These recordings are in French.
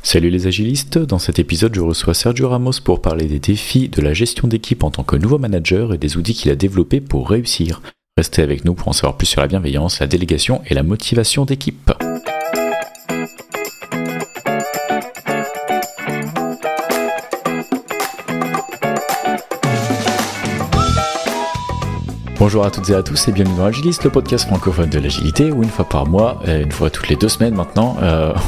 Salut les agilistes, dans cet épisode je reçois Sergio Ramos pour parler des défis de la gestion d'équipe en tant que nouveau manager et des outils qu'il a développés pour réussir. Restez avec nous pour en savoir plus sur la bienveillance, la délégation et la motivation d'équipe. Bonjour à toutes et à tous et bienvenue dans Agilist, le podcast francophone de l'agilité où une fois par mois, une fois toutes les 2 semaines maintenant,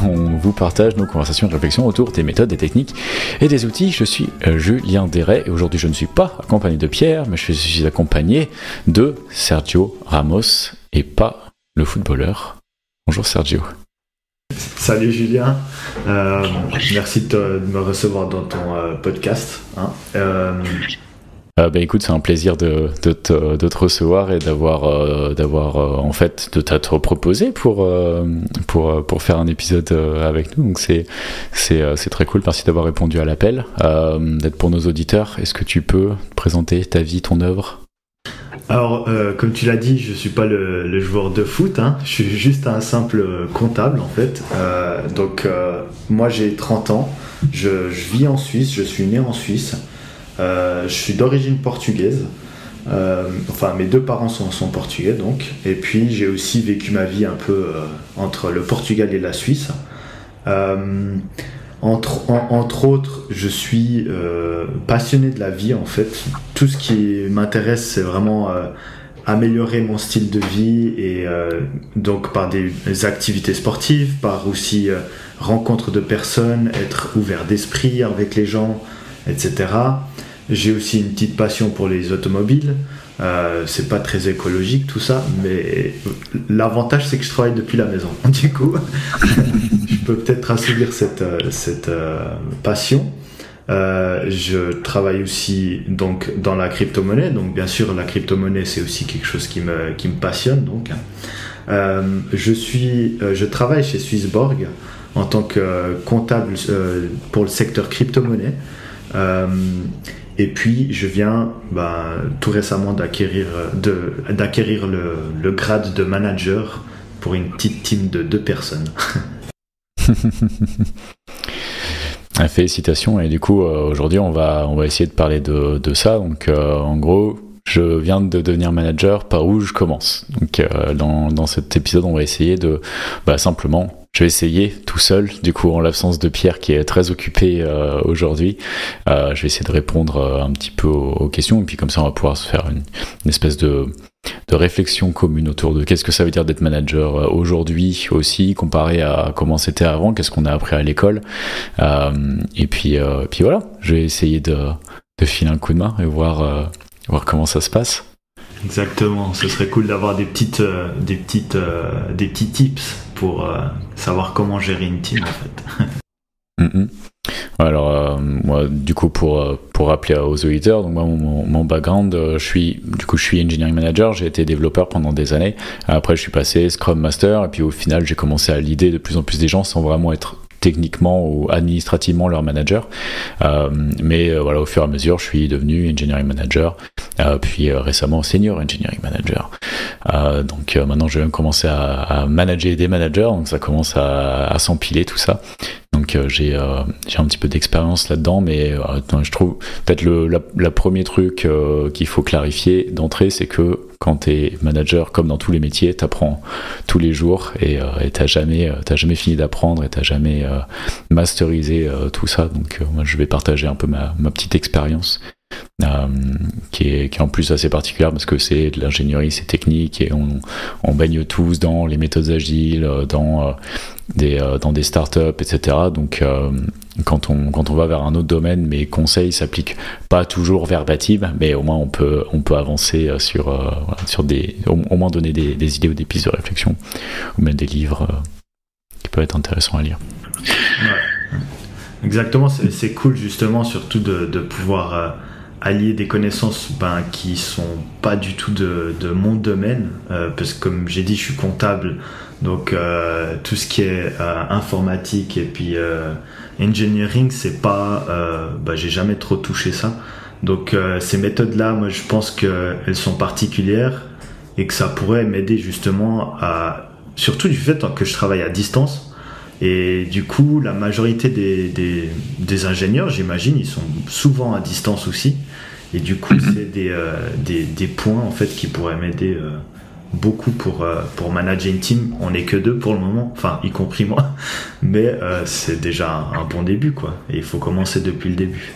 on vous partage nos conversations et réflexions autour des méthodes, des techniques et des outils. Je suis Julien Deray et aujourd'hui je ne suis pas accompagné de Pierre, mais je suis accompagné de Sergio Ramos et pas le footballeur. Bonjour Sergio. Salut Julien, merci de me recevoir dans ton podcast. Écoute, c'est un plaisir de te recevoir et d'avoir en fait de t'être proposé pour faire un épisode avec nous. Donc c'est très cool. Merci d'avoir répondu à l'appel, d'être pour nos auditeurs. Est-ce que tu peux présenter ta vie, ton œuvre? Alors, comme tu l'as dit, je suis pas le joueur de foot, je suis juste un simple comptable en fait. Moi j'ai 30 ans, je vis en Suisse, je suis né en Suisse. Je suis d'origine portugaise, mes 2 parents sont portugais donc, et puis j'ai aussi vécu ma vie un peu entre le Portugal et la Suisse. Entre autres, je suis passionné de la vie en fait. Tout ce qui m'intéresse, c'est vraiment améliorer mon style de vie et donc par des activités sportives, par aussi rencontre de personnes, être ouvert d'esprit avec les gens, etc. J'ai aussi une petite passion pour les automobiles. C'est pas très écologique tout ça, mais l'avantage c'est que je travaille depuis la maison. Du coup, je peux peut-être assouvir cette passion. Je travaille aussi donc dans la crypto-monnaie. Donc bien sûr, la crypto-monnaie c'est aussi quelque chose qui me passionne. Donc, je travaille chez Swissborg en tant que comptable pour le secteur crypto-monnaie. Et puis je viens tout récemment d'acquérir le grade de manager pour une petite team de 2 personnes. Félicitations, et du coup aujourd'hui on va essayer de parler de ça. Donc en gros, je viens de devenir manager, par où je commence. Donc dans cet épisode on va essayer de simplement, je vais essayer tout seul, du coup en l'absence de Pierre qui est très occupé aujourd'hui, je vais essayer de répondre un petit peu aux questions, et puis comme ça on va pouvoir se faire une espèce de réflexion commune autour de qu'est-ce que ça veut dire d'être manager aujourd'hui aussi, comparé à comment c'était avant, qu'est-ce qu'on a appris à l'école, et puis voilà, je vais essayer de filer un coup de main et voir comment ça se passe. Exactement, ce serait cool d'avoir des petits tips pour savoir comment gérer une team en fait. Alors moi du coup pour rappeler aux auditeurs, donc moi mon background, je suis engineering manager, j'ai été développeur pendant des années, après je suis passé Scrum Master, et puis au final j'ai commencé à leader de plus en plus des gens sans vraiment être techniquement ou administrativement leur manager, mais au fur et à mesure je suis devenu engineering manager, puis récemment senior engineering manager, donc maintenant je vais commencer à manager des managers, donc ça commence à s'empiler tout ça. Donc j'ai un petit peu d'expérience là-dedans, mais je trouve peut-être le premier truc qu'il faut clarifier d'entrée, c'est que quand t'es manager, comme dans tous les métiers, t'apprends tous les jours, et t'as jamais fini d'apprendre, et t'as jamais masterisé tout ça. Donc moi je vais partager un peu ma petite expérience, qui est en plus assez particulière parce que c'est de l'ingénierie, c'est technique, et on baigne tous dans les méthodes agiles, dans des startups, etc. Donc quand on va vers un autre domaine, mes conseils s'appliquent pas toujours verbatim, mais au moins on peut avancer sur au moins donner des idées ou des pistes de réflexion, ou même des livres qui peuvent être intéressants à lire. Ouais. Exactement, c'est cool justement, surtout de pouvoir allier des connaissances qui sont pas du tout de mon domaine, parce que comme j'ai dit, je suis comptable, donc tout ce qui est informatique et puis engineering, c'est pas j'ai jamais trop touché ça. Donc ces méthodes là, moi je pense qu'elles sont particulières et que ça pourrait m'aider justement surtout du fait que je travaille à distance Et du coup, la majorité des ingénieurs, j'imagine, ils sont souvent à distance aussi. Et du coup, c'est des points en fait qui pourraient m'aider beaucoup pour manager une team. On n'est que deux pour le moment, enfin, y compris moi. Mais c'est déjà un bon début, quoi. Et il faut commencer depuis le début.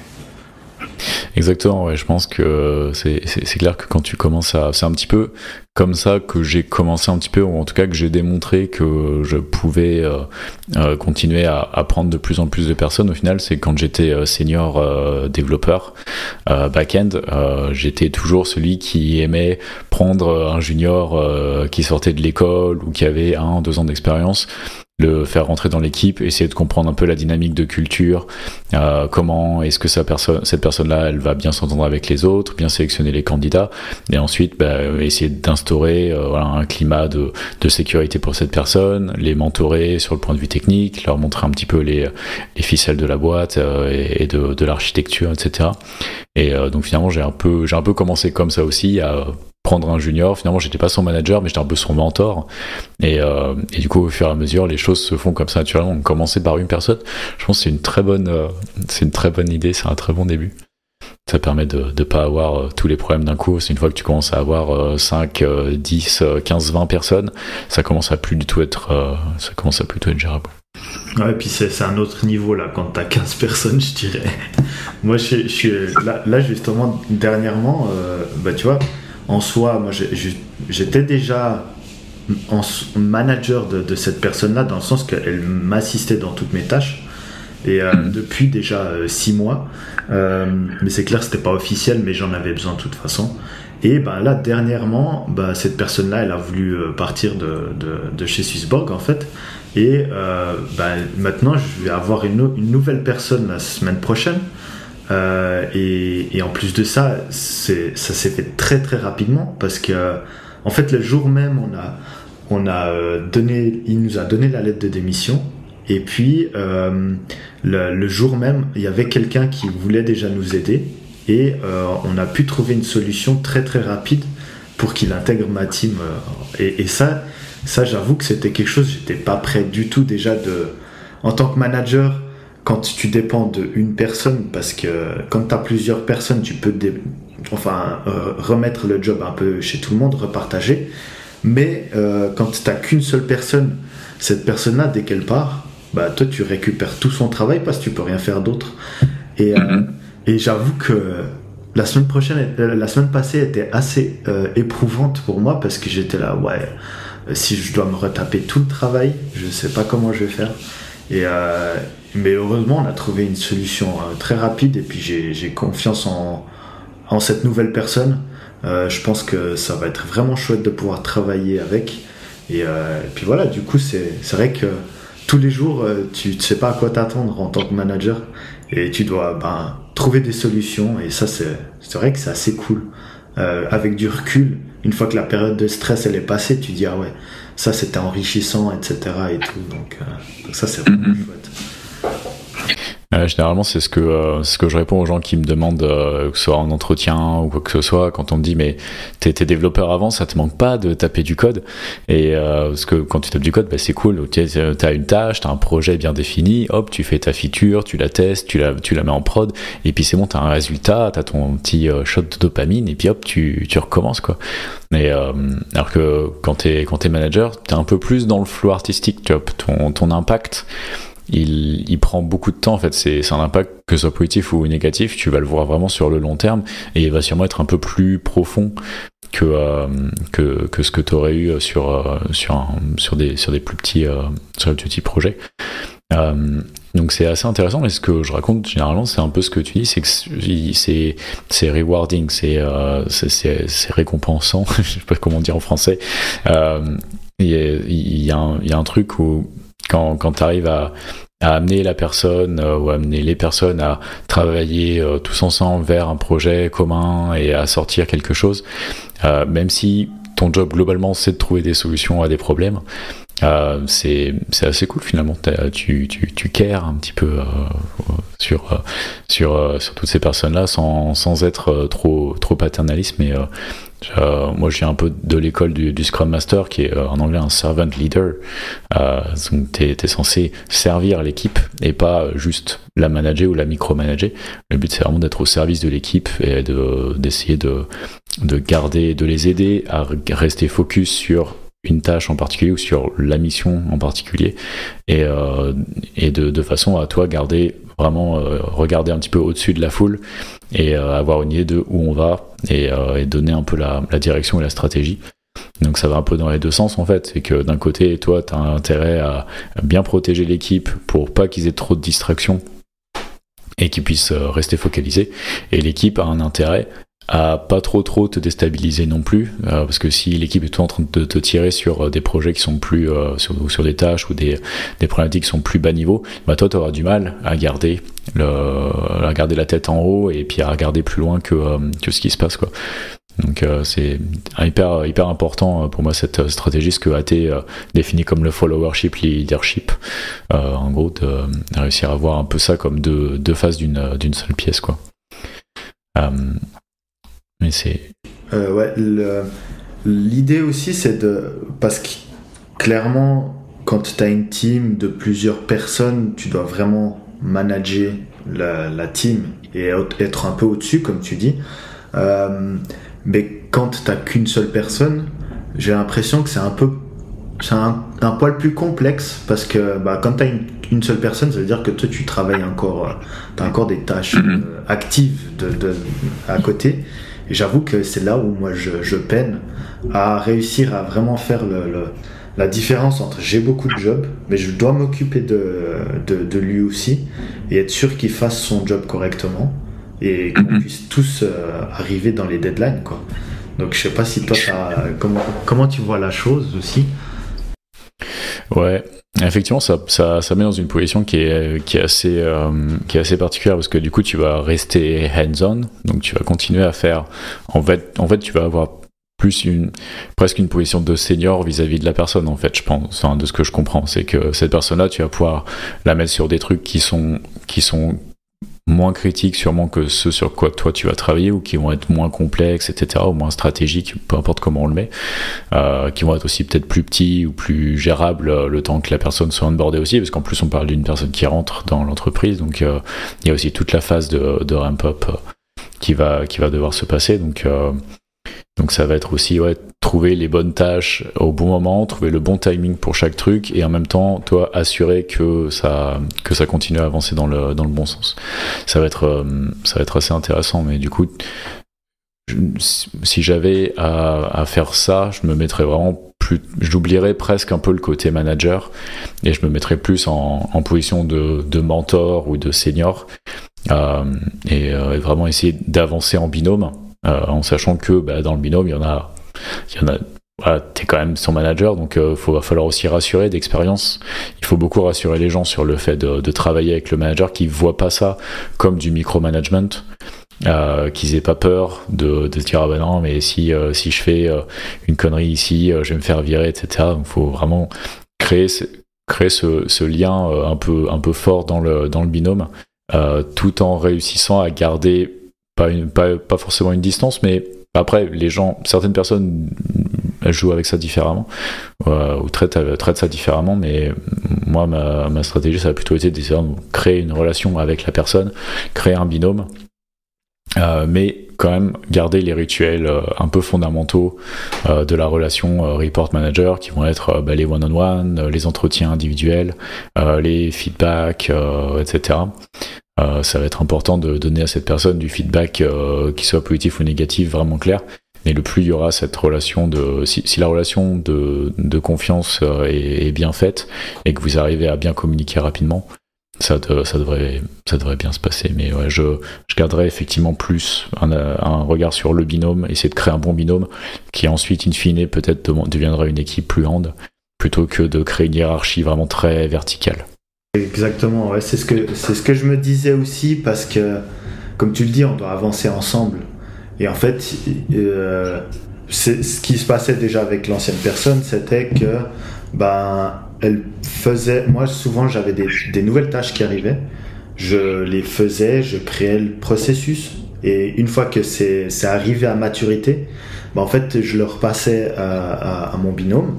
Exactement, ouais, je pense que c'est clair que quand tu commences à... C'est un petit peu comme ça que j'ai commencé un petit peu, ou en tout cas que j'ai démontré que je pouvais continuer à prendre de plus en plus de personnes. Au final, c'est quand j'étais senior développeur back-end, j'étais toujours celui qui aimait prendre un junior qui sortait de l'école ou qui avait 1-2 ans d'expérience, le faire rentrer dans l'équipe, essayer de comprendre un peu la dynamique de culture, comment est-ce que cette personne-là, elle va bien s'entendre avec les autres, bien sélectionner les candidats, et ensuite essayer d'instaurer un climat de sécurité pour cette personne, les mentorer sur le point de vue technique, leur montrer un petit peu les ficelles de la boîte et de l'architecture, etc. Et donc finalement, j'ai un peu commencé comme ça aussi, à prendre un junior. Finalement, j'étais pas son manager, mais j'étais un peu son mentor. Et du coup, au fur et à mesure, les choses se font comme ça naturellement. On commençait par une personne. Je pense que c'est une très bonne idée. C'est un très bon début. Ça permet de pas avoir tous les problèmes d'un coup. C'est une fois que tu commences à avoir 5, 10, 15, 20 personnes, ça commence à plus du tout être, gérable. Ouais, et puis c'est un autre niveau là, quand t'as 15 personnes, je dirais. Moi, je suis là justement, dernièrement, tu vois, en soi, moi j'étais déjà en manager de cette personne-là, dans le sens qu'elle m'assistait dans toutes mes tâches. Et depuis déjà 6 mois, mais c'est clair, c'était pas officiel, mais j'en avais besoin de toute façon. Et là, dernièrement, cette personne-là, elle a voulu partir de chez Swissborg en fait. Et maintenant, je vais avoir une nouvelle personne la semaine prochaine. Et en plus de ça, ça s'est fait très très rapidement, parce que en fait, le jour même, il nous a donné la lettre de démission. Et puis le jour même, il y avait quelqu'un qui voulait déjà nous aider, et on a pu trouver une solution très très rapide pour qu'il intègre ma team. Et ça, j'avoue que c'était quelque chose, j'étais pas prêt du tout déjà en tant que manager. Quand tu dépends d'une personne, parce que quand tu as plusieurs personnes, tu peux remettre le job un peu chez tout le monde, repartager. Mais quand tu n'as qu'une seule personne, cette personne-là, dès qu'elle part, toi tu récupères tout son travail parce que tu peux rien faire d'autre. Et j'avoue que la semaine passée était assez éprouvante pour moi, parce que j'étais là, si je dois me retaper tout le travail, je sais pas comment je vais faire. Mais heureusement, on a trouvé une solution très rapide, et puis j'ai confiance en cette nouvelle personne. Je pense que ça va être vraiment chouette de pouvoir travailler avec. Et puis voilà, du coup, c'est vrai que tous les jours, tu ne sais pas à quoi t'attendre en tant que manager, et tu dois trouver des solutions. Et ça, c'est vrai que c'est assez cool. Avec du recul, une fois que la période de stress elle est passée, tu dis ah ouais, ça c'était enrichissant, etc. et tout. Donc ça, c'est vraiment chouette. Généralement, c'est ce que je réponds aux gens qui me demandent, que ce soit en entretien ou quoi que ce soit, quand on me dit mais t'es développeur avant, ça te manque pas de taper du code? Et parce que quand tu tapes du code, c'est cool, t'as une tâche, t'as un projet bien défini, hop, tu fais ta feature, tu la testes, tu la mets en prod, et puis c'est bon, t'as un résultat, t'as ton petit shot de dopamine, et puis hop, tu recommences, quoi. Mais alors que quand t'es manager, t'es un peu plus dans le flow artistique, tu vois, ton impact, il prend beaucoup de temps en fait. C'est un impact, que ce soit positif ou négatif, tu vas le voir vraiment sur le long terme, et il va sûrement être un peu plus profond que ce que tu aurais eu sur des plus petits projets. Donc c'est assez intéressant, mais ce que je raconte généralement, c'est un peu ce que tu dis, c'est que c'est rewarding, c'est récompensant. Je sais pas comment dire en français. Il y a un truc où quand tu arrives à amener la personne ou amener les personnes à travailler tous ensemble vers un projet commun et à sortir quelque chose, même si ton job globalement c'est de trouver des solutions à des problèmes, c'est assez cool finalement. Tu cares un petit peu sur toutes ces personnes là, sans être trop paternaliste, mais Moi, je viens un peu de l'école du Scrum Master, qui est en anglais un servant leader. Donc, t'es censé servir l'équipe et pas juste la manager ou la micromanager. Le but, c'est vraiment d'être au service de l'équipe et d'essayer de garder, de les aider à rester focus sur une tâche en particulier ou sur la mission en particulier, et de façon à toi garder vraiment regarder un petit peu au-dessus de la foule et avoir une idée de où on va et donner un peu la direction et la stratégie. Donc ça va un peu dans les deux sens en fait, c'est que d'un côté toi tu as intérêt à bien protéger l'équipe pour pas qu'ils aient trop de distractions et qu'ils puissent rester focalisés, et l'équipe a un intérêt à pas trop te déstabiliser non plus, parce que si l'équipe est tout en train de te tirer sur des projets qui sont plus sur des tâches ou des problématiques qui sont plus bas niveau, bah toi tu auras du mal à garder la tête en haut et puis à regarder plus loin que ce qui se passe, quoi. Donc c'est hyper important pour moi cette stratégie, ce que AT définit comme le followership leadership, en gros de réussir à voir un peu ça comme deux faces d'une seule pièce, quoi. Mais c'est... Ouais, l'idée aussi, c'est parce que clairement, quand tu as une team de plusieurs personnes, tu dois vraiment manager la team et être un peu au-dessus, comme tu dis. Mais quand tu n'as qu'une seule personne, j'ai l'impression que c'est un poil plus complexe, parce que quand tu as une seule personne, ça veut dire que toi, tu travailles encore, tu as encore des tâches actives à côté. Et j'avoue que c'est là où moi je peine à réussir à vraiment faire la différence entre j'ai beaucoup de jobs, mais je dois m'occuper de lui aussi et être sûr qu'il fasse son job correctement et qu'on puisse tous arriver dans les deadlines, quoi. Donc je sais pas si toi comment tu vois la chose aussi. Ouais, effectivement, ça met dans une position qui est assez particulière, parce que du coup, tu vas rester hands-on, donc tu vas continuer à faire. En fait, tu vas avoir presque une position de senior vis-à-vis de la personne, en fait, je pense, de ce que je comprends, c'est que cette personne-là, tu vas pouvoir la mettre sur des trucs qui sont moins critiques sûrement que ceux sur quoi toi tu vas travailler, ou qui vont être moins complexes, etc., ou moins stratégiques, peu importe comment on le met, qui vont être aussi peut-être plus petits ou plus gérables le temps que la personne soit onboardée aussi, parce qu'en plus on parle d'une personne qui rentre dans l'entreprise, donc il y a aussi toute la phase de ramp-up qui va devoir se passer, donc ça va être aussi trouver les bonnes tâches au bon moment, trouver le bon timing pour chaque truc, et en même temps, toi, assurer que ça continue à avancer dans le bon sens. Ça va être assez intéressant, mais du coup, si j'avais à faire ça, je me mettrais vraiment j'oublierais presque un peu le côté manager, et je me mettrais plus en position de mentor ou de senior, et vraiment essayer d'avancer en binôme. En sachant que dans le binôme, il y en a t'es quand même son manager, donc va falloir aussi rassurer d'expérience. Il faut beaucoup rassurer les gens sur le fait de travailler avec le manager, qui ne voit pas ça comme du micromanagement, qu'ils aient pas peur de se dire non, mais si je fais une connerie ici, je vais me faire virer, etc. Donc il faut vraiment créer ce lien un peu fort dans le binôme, tout en réussissant à garder pas forcément une distance, mais après, certaines personnes jouent avec ça différemment, ou traitent ça différemment, mais moi, ma stratégie, ça a plutôt été d'essayer de créer une relation avec la personne, créer un binôme, mais quand même garder les rituels un peu fondamentaux de la relation report manager, qui vont être les one-on-one, les entretiens individuels, les feedbacks, etc. Ça va être important de donner à cette personne du feedback qui soit positif ou négatif, vraiment clair. Et le plus il y aura cette relation si la relation de confiance est bien faite, et que vous arrivez à bien communiquer rapidement, ça devrait bien se passer. Mais ouais, je garderai effectivement plus un regard sur le binôme, essayer de créer un bon binôme qui ensuite, in fine, peut-être deviendra une équipe plus grande, plutôt que de créer une hiérarchie vraiment très verticale. Exactement, ouais, c'est ce que je me disais aussi, parce que, comme tu le dis, on doit avancer ensemble. Et en fait, ce qui se passait déjà avec l'ancienne personne, c'était que elle faisait... Moi, souvent, j'avais des nouvelles tâches qui arrivaient. Je les faisais, je créais le processus. Et une fois que c'est arrivé à maturité, bah, en fait, je le repassais à mon binôme.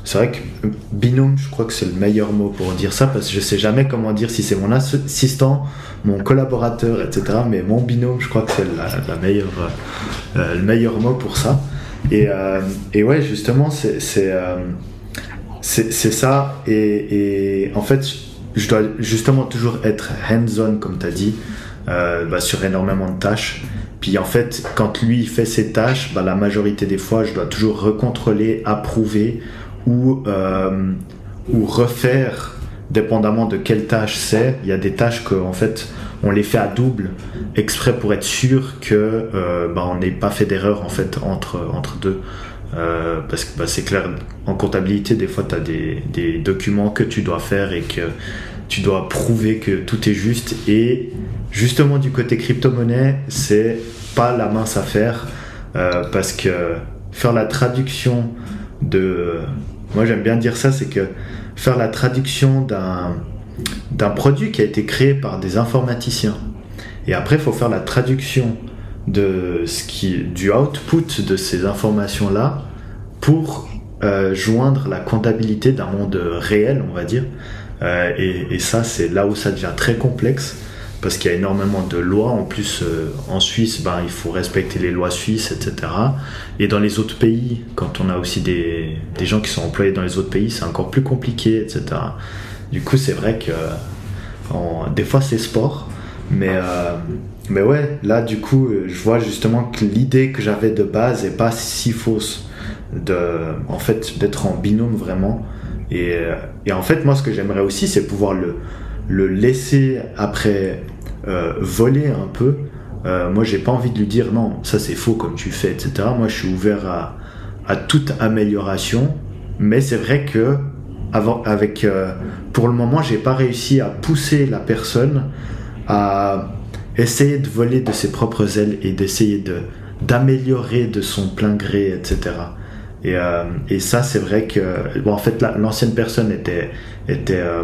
C'est vrai que binôme, je crois que c'est le meilleur mot pour dire ça, parce que je sais jamais comment dire si c'est mon assistant, mon collaborateur, etc. Mais mon binôme, je crois que c'est le meilleur mot pour ça. Et ouais, justement, c'est ça. Et en fait, je dois justement toujours être hands-on, comme tu as dit, sur énormément de tâches. Puis en fait, quand lui il fait ses tâches, la majorité des fois, je dois toujours recontrôler, approuver ou refaire, dépendamment de quelle tâche c'est. Il y a des tâches qu'en fait, on les fait à double, exprès pour être sûr que on n'ait pas fait d'erreur en fait entre deux. Parce que c'est clair, en comptabilité, des fois, tu as des documents que tu dois faire et que tu dois prouver que tout est juste. Et justement, du côté crypto-monnaie, c'est pas la mince affaire, parce que faire la traduction moi j'aime bien dire ça, c'est que faire la traduction d'un produit qui a été créé par des informaticiens, et après il faut faire la traduction du output de ces informations-là pour joindre la comptabilité d'un monde réel, on va dire. Et ça, c'est là où ça devient très complexe, parce qu'il y a énormément de lois. En plus, en Suisse, il faut respecter les lois suisses, etc. Et dans les autres pays, quand on a aussi des gens qui sont employés dans les autres pays, c'est encore plus compliqué, etc. Du coup, c'est vrai que des fois, c'est sport. Mais ouais, là, du coup, je vois justement que l'idée que j'avais de base est pas si fausse, en fait, d'être en binôme vraiment. Et en fait, moi, ce que j'aimerais aussi, c'est pouvoir le laisser après voler un peu. Moi, j'ai pas envie de lui dire non, ça c'est faux comme tu fais, etc. Moi, je suis ouvert à toute amélioration, mais c'est vrai que pour le moment, j'ai pas réussi à pousser la personne à essayer de voler de ses propres ailes et d'essayer d'améliorer de son plein gré, etc. Et ça, c'est vrai que en fait, l'ancienne personne était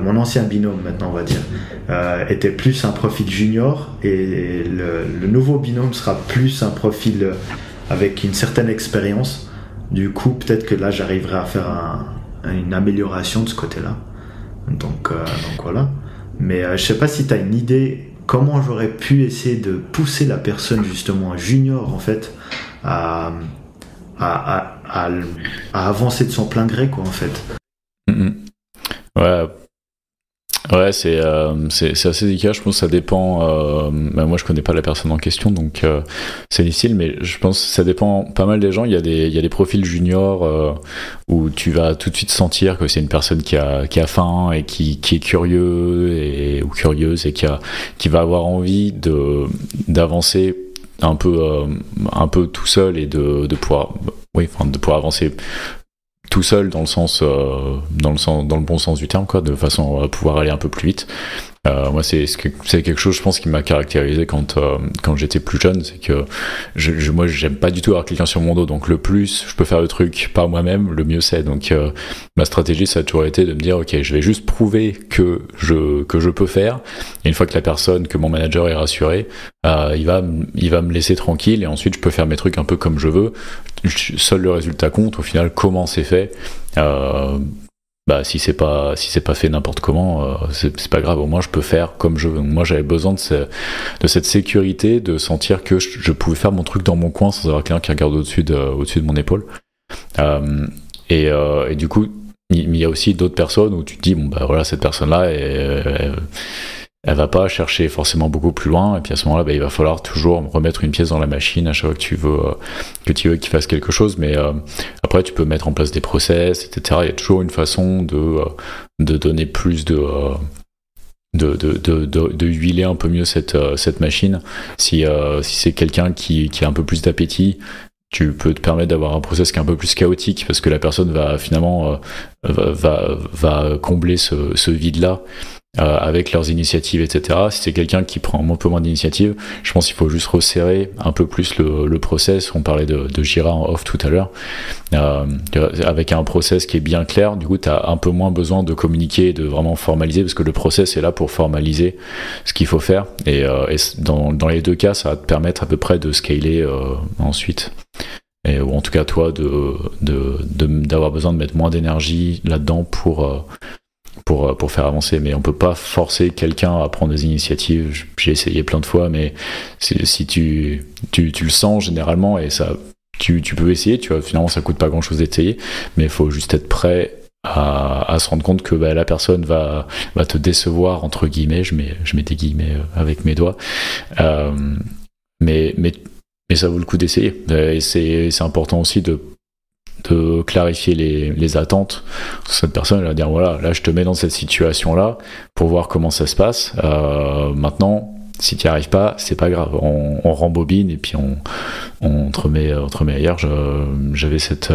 mon ancien binôme, maintenant on va dire, était plus un profil junior, et le nouveau binôme sera plus un profil avec une certaine expérience. Du coup, peut-être que là, j'arriverai à faire une amélioration de ce côté-là. Donc voilà. Mais je sais pas si tu as une idée comment j'aurais pu essayer de pousser la personne justement junior en fait à avancer de son plein gré, quoi, en fait. Ouais, c'est assez délicat. Je pense que ça dépend. Moi, je connais pas la personne en question, donc c'est difficile. Mais je pense que ça dépend pas mal des gens. Il y a des profils juniors où tu vas tout de suite sentir que c'est une personne qui a faim et qui est curieux ou curieuse, et qui va avoir envie d'avancer un peu tout seul, et de pouvoir avancer tout seul dans le bon sens du terme, quoi, de façon à pouvoir aller un peu plus vite. Moi, c'est quelque chose, je pense, qui m'a caractérisé quand j'étais plus jeune. C'est que moi, j'aime pas du tout avoir quelqu'un sur mon dos. Donc, le plus je peux faire le truc par moi-même, le mieux c'est. Donc, ma stratégie, ça a toujours été de me dire, ok, je vais juste prouver que je peux faire. Et une fois que mon manager est rassuré, il va me laisser tranquille. Et ensuite, je peux faire mes trucs un peu comme je veux. Seul le résultat compte. Au final, comment c'est fait. Si c'est pas fait n'importe comment, c'est pas grave, au moins je peux faire comme je veux. Moi, j'avais besoin de cette sécurité, de sentir que je pouvais faire mon truc dans mon coin sans avoir quelqu'un qui regarde au-dessus de mon épaule. Et du coup, il y a aussi d'autres personnes où tu te dis, cette personne-là, elle va pas chercher forcément beaucoup plus loin, et puis à ce moment-là, il va falloir toujours remettre une pièce dans la machine à chaque fois que tu veux qu'il fasse quelque chose. Mais après, tu peux mettre en place des process, etc. Il y a toujours une façon de donner plus de huiler un peu mieux cette machine. Si c'est quelqu'un qui a un peu plus d'appétit, tu peux te permettre d'avoir un process qui est un peu plus chaotique, parce que la personne va finalement va combler ce vide-là. avec leurs initiatives, etc. Si c'est quelqu'un qui prend un peu moins d'initiative, je pense qu'il faut juste resserrer un peu plus le process. On parlait de Jira en off tout à l'heure. Avec un process qui est bien clair, du coup, tu as un peu moins besoin de communiquer, de vraiment formaliser, parce que le process est là pour formaliser ce qu'il faut faire. Et dans les deux cas, ça va te permettre à peu près de scaler ensuite. Ou en tout cas, toi, d'avoir besoin de mettre moins d'énergie là-dedans pour faire avancer. Mais on peut pas forcer quelqu'un à prendre des initiatives. J'ai essayé plein de fois, mais si tu le sens généralement, et ça, tu peux essayer, tu vois, finalement ça coûte pas grand chose d'essayer, mais il faut juste être prêt à se rendre compte que la personne va te décevoir, entre guillemets. Je mets des guillemets avec mes doigts, mais ça vaut le coup d'essayer. Et c'est important aussi de clarifier les attentes. Cette personne elle va dire voilà, là je te mets dans cette situation là pour voir comment ça se passe. Maintenant, si tu n'y arrives pas, c'est pas grave, on rembobine et puis on te remet ailleurs. J'avais cette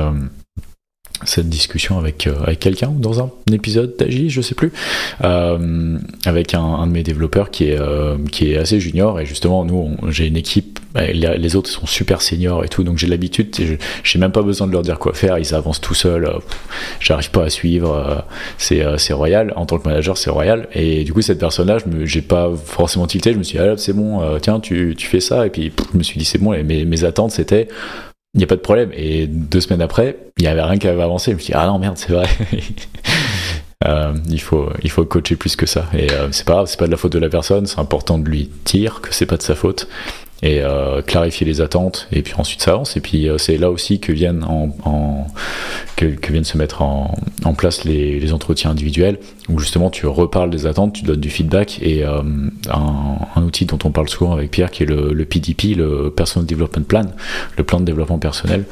discussion avec quelqu'un dans un épisode d'Agile, je sais plus, avec un de mes développeurs qui est assez junior, et justement j'ai une équipe, les autres sont super seniors et tout, donc j'ai l'habitude, j'ai même pas besoin de leur dire quoi faire, ils avancent tout seuls, j'arrive pas à suivre, c'est royal, en tant que manager c'est royal. Et du coup cette personne là, j'ai pas forcément tilté, je me suis dit c'est bon, tiens tu fais ça, et puis je me suis dit c'est bon, et mes attentes c'était il n'y a pas de problème. Et 2 semaines après, il n'y avait rien qui avait avancé. Je me suis dit, ah non, merde, c'est vrai. Il faut coacher plus que ça. Et c'est pas grave, c'est pas de la faute de la personne. C'est important de lui dire que c'est pas de sa faute. Et clarifier les attentes. Et puis ensuite, ça avance. Et puis, c'est là aussi que viennent se mettre en place les entretiens individuels, où justement, tu reparles des attentes, tu donnes du feedback. Et un outil dont on parle souvent avec Pierre, qui est le PDP, le Personal Development Plan, le plan de développement personnel,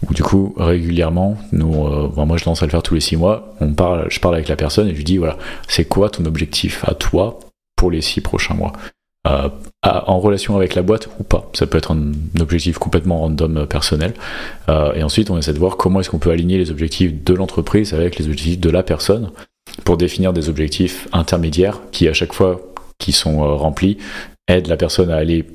où du coup, régulièrement, moi je lance à le faire tous les 6 mois, je parle avec la personne et je lui dis, voilà, c'est quoi ton objectif à toi pour les 6 prochains mois, en relation avec la boîte ou pas. Ça peut être un objectif complètement random, personnel, et ensuite on essaie de voir comment est-ce qu'on peut aligner les objectifs de l'entreprise avec les objectifs de la personne, pour définir des objectifs intermédiaires qui, à chaque fois qui sont remplis, aident la personne à aller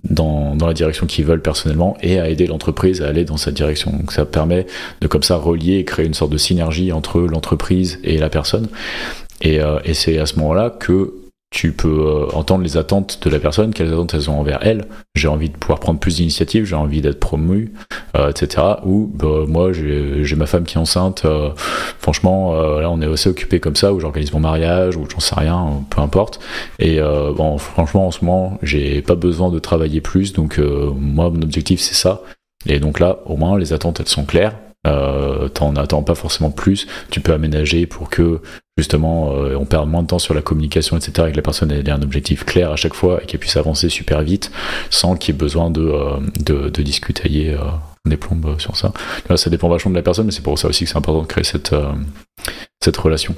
dans la direction qu'ils veulent personnellement, et à aider l'entreprise à aller dans cette direction. Donc ça permet de comme ça relier et créer une sorte de synergie entre l'entreprise et la personne. Et c'est à ce moment-là que tu peux entendre les attentes de la personne, quelles attentes elles ont envers elle. J'ai envie de pouvoir prendre plus d'initiatives, j'ai envie d'être promu, etc. Ou moi j'ai ma femme qui est enceinte, franchement là on est assez occupé comme ça, ou j'organise mon mariage, ou j'en sais rien, peu importe. Et franchement en ce moment j'ai pas besoin de travailler plus, donc moi mon objectif c'est ça. Et donc là au moins les attentes elles sont claires. T'en attends pas forcément plus, tu peux aménager pour que justement on perde moins de temps sur la communication, etc., et que la personne ait un objectif clair à chaque fois et qu'elle puisse avancer super vite sans qu'il y ait besoin de discutailler des plombes sur ça. Là, ça dépend vachement de la personne, mais c'est pour ça aussi que c'est important de créer cette relation.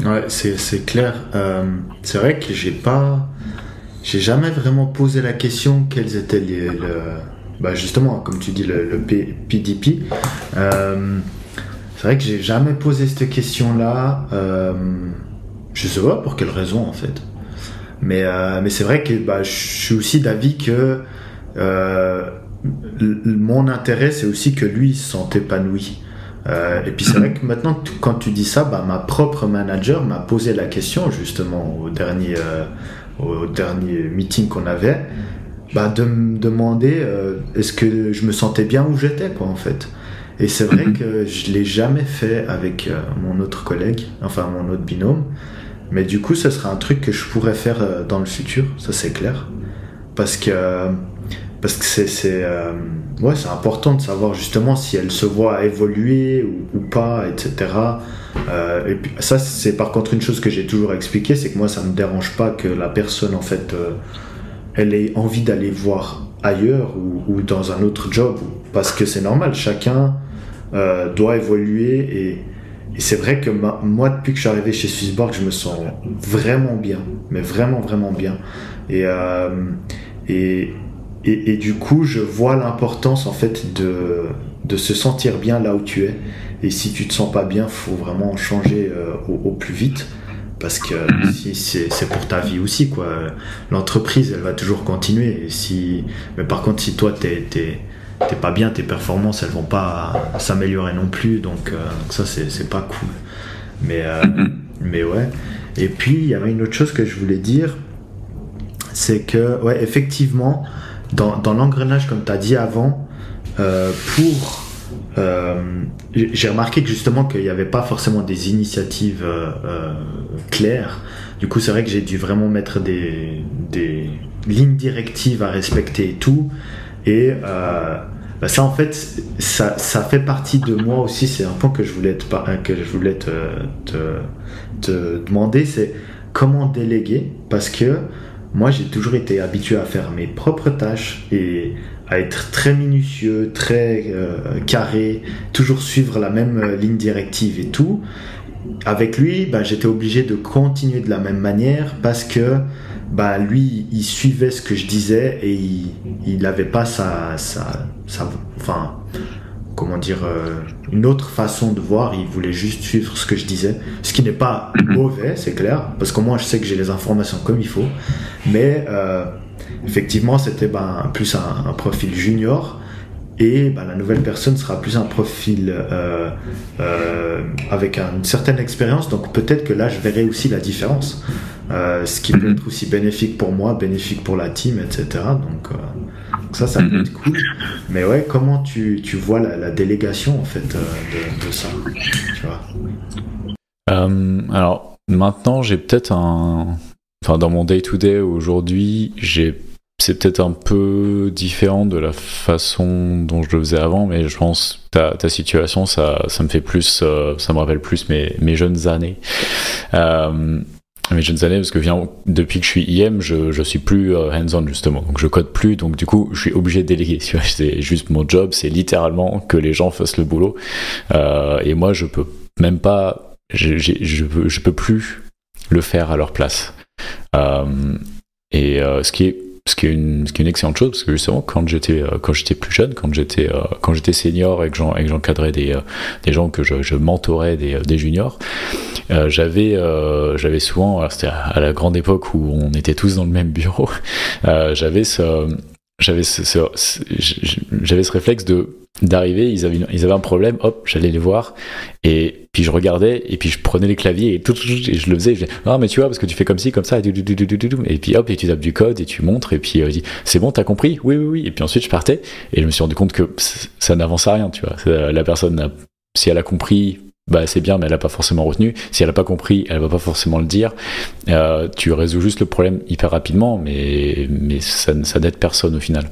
Ouais, c'est clair. C'est vrai que j'ai jamais vraiment posé la question quels étaient justement, comme tu dis, le PDP. C'est vrai que j'ai jamais posé cette question-là. Je sais pas pour quelle raison en fait. Mais c'est vrai que je suis aussi d'avis que mon intérêt, c'est aussi que lui se sente épanoui. Et puis c'est vrai que maintenant, quand tu dis ça, ma propre manager m'a posé la question justement au dernier meeting qu'on avait. De me demander est-ce que je me sentais bien où j'étais, quoi, en fait. Et c'est vrai que je l'ai jamais fait avec mon autre collègue, enfin mon autre binôme, mais du coup ce serait un truc que je pourrais faire dans le futur, ça c'est clair, parce que c'est important de savoir justement si elle se voit évoluer ou pas, etc. Et puis ça c'est par contre une chose que j'ai toujours expliqué, c'est que moi ça me dérange pas que la personne en fait elle ait envie d'aller voir ailleurs ou dans un autre job, parce que c'est normal, chacun doit évoluer, et c'est vrai que moi depuis que je suis arrivé chez Swissborg, je me sens vraiment bien, mais vraiment vraiment bien, et du coup je vois l'importance en fait de se sentir bien là où tu es, et si tu te sens pas bien, faut vraiment changer au plus vite, parce que si c'est pour ta vie aussi, quoi. L'entreprise, elle va toujours continuer. Mais par contre, si toi, t'es pas bien, tes performances, elles vont pas s'améliorer non plus. Donc ça, c'est pas cool. Mais ouais. Et puis, il y avait une autre chose que je voulais dire, c'est que, ouais, effectivement, dans l'engrenage, comme tu as dit avant, j'ai remarqué que justement qu'il n'y avait pas forcément des initiatives claires. Du coup, c'est vrai que j'ai dû vraiment mettre des lignes directives à respecter et tout. Et ça, en fait, ça fait partie de moi aussi. C'est un point que je voulais te demander, c'est comment déléguer, parce que moi, j'ai toujours été habitué à faire mes propres tâches et à être très minutieux, très carré, toujours suivre la même ligne directive et tout. Avec lui, j'étais obligé de continuer de la même manière parce que lui, il suivait ce que je disais et il n'avait pas une autre façon de voir. Il voulait juste suivre ce que je disais, ce qui n'est pas mauvais, c'est clair, parce que moi je sais que j'ai les informations comme il faut, mais effectivement c'était plus un profil junior, et la nouvelle personne sera plus un profil avec une certaine expérience, donc peut-être que là je verrai aussi la différence, ce qui peut être aussi bénéfique pour moi, bénéfique pour la team, etc. Donc ça peut être cool. Mais ouais, comment tu vois la délégation en fait de ça, tu vois? Alors maintenant j'ai peut-être dans mon day-to-day aujourd'hui, c'est peut-être un peu différent de la façon dont je le faisais avant, mais je pense que ta situation, ça me fait plus, ça me rappelle plus mes jeunes années. Mes jeunes années, parce que depuis que je suis IM, je suis plus hands-on justement, donc je code plus, donc du coup je suis obligé de déléguer. Tu vois, c'est juste mon job, c'est littéralement que les gens fassent le boulot, et moi je peux même pas, je peux plus le faire à leur place. Ce qui est une excellente chose, parce que justement quand j'étais plus jeune, quand j'étais senior et que j'encadrais des gens, que je mentorais des juniors, j'avais souvent, alors c'était à la grande époque où on était tous dans le même bureau, j'avais ce réflexe d'arriver, ils avaient un problème, hop, j'allais les voir, et puis je regardais, et puis je prenais les claviers, et je le faisais, je disais, ah mais tu vois, parce que tu fais comme ci, comme ça, et puis hop, et tu tapes du code, et tu montres, et puis dis, c'est bon, t'as compris? Oui, et puis ensuite je partais, et je me suis rendu compte que ça n'avance à rien, tu vois, la personne, si elle a compris, c'est bien, mais elle n'a pas forcément retenu. Si elle n'a pas compris, elle va pas forcément le dire. Tu résous juste le problème hyper rapidement, mais ça n'aide personne au final.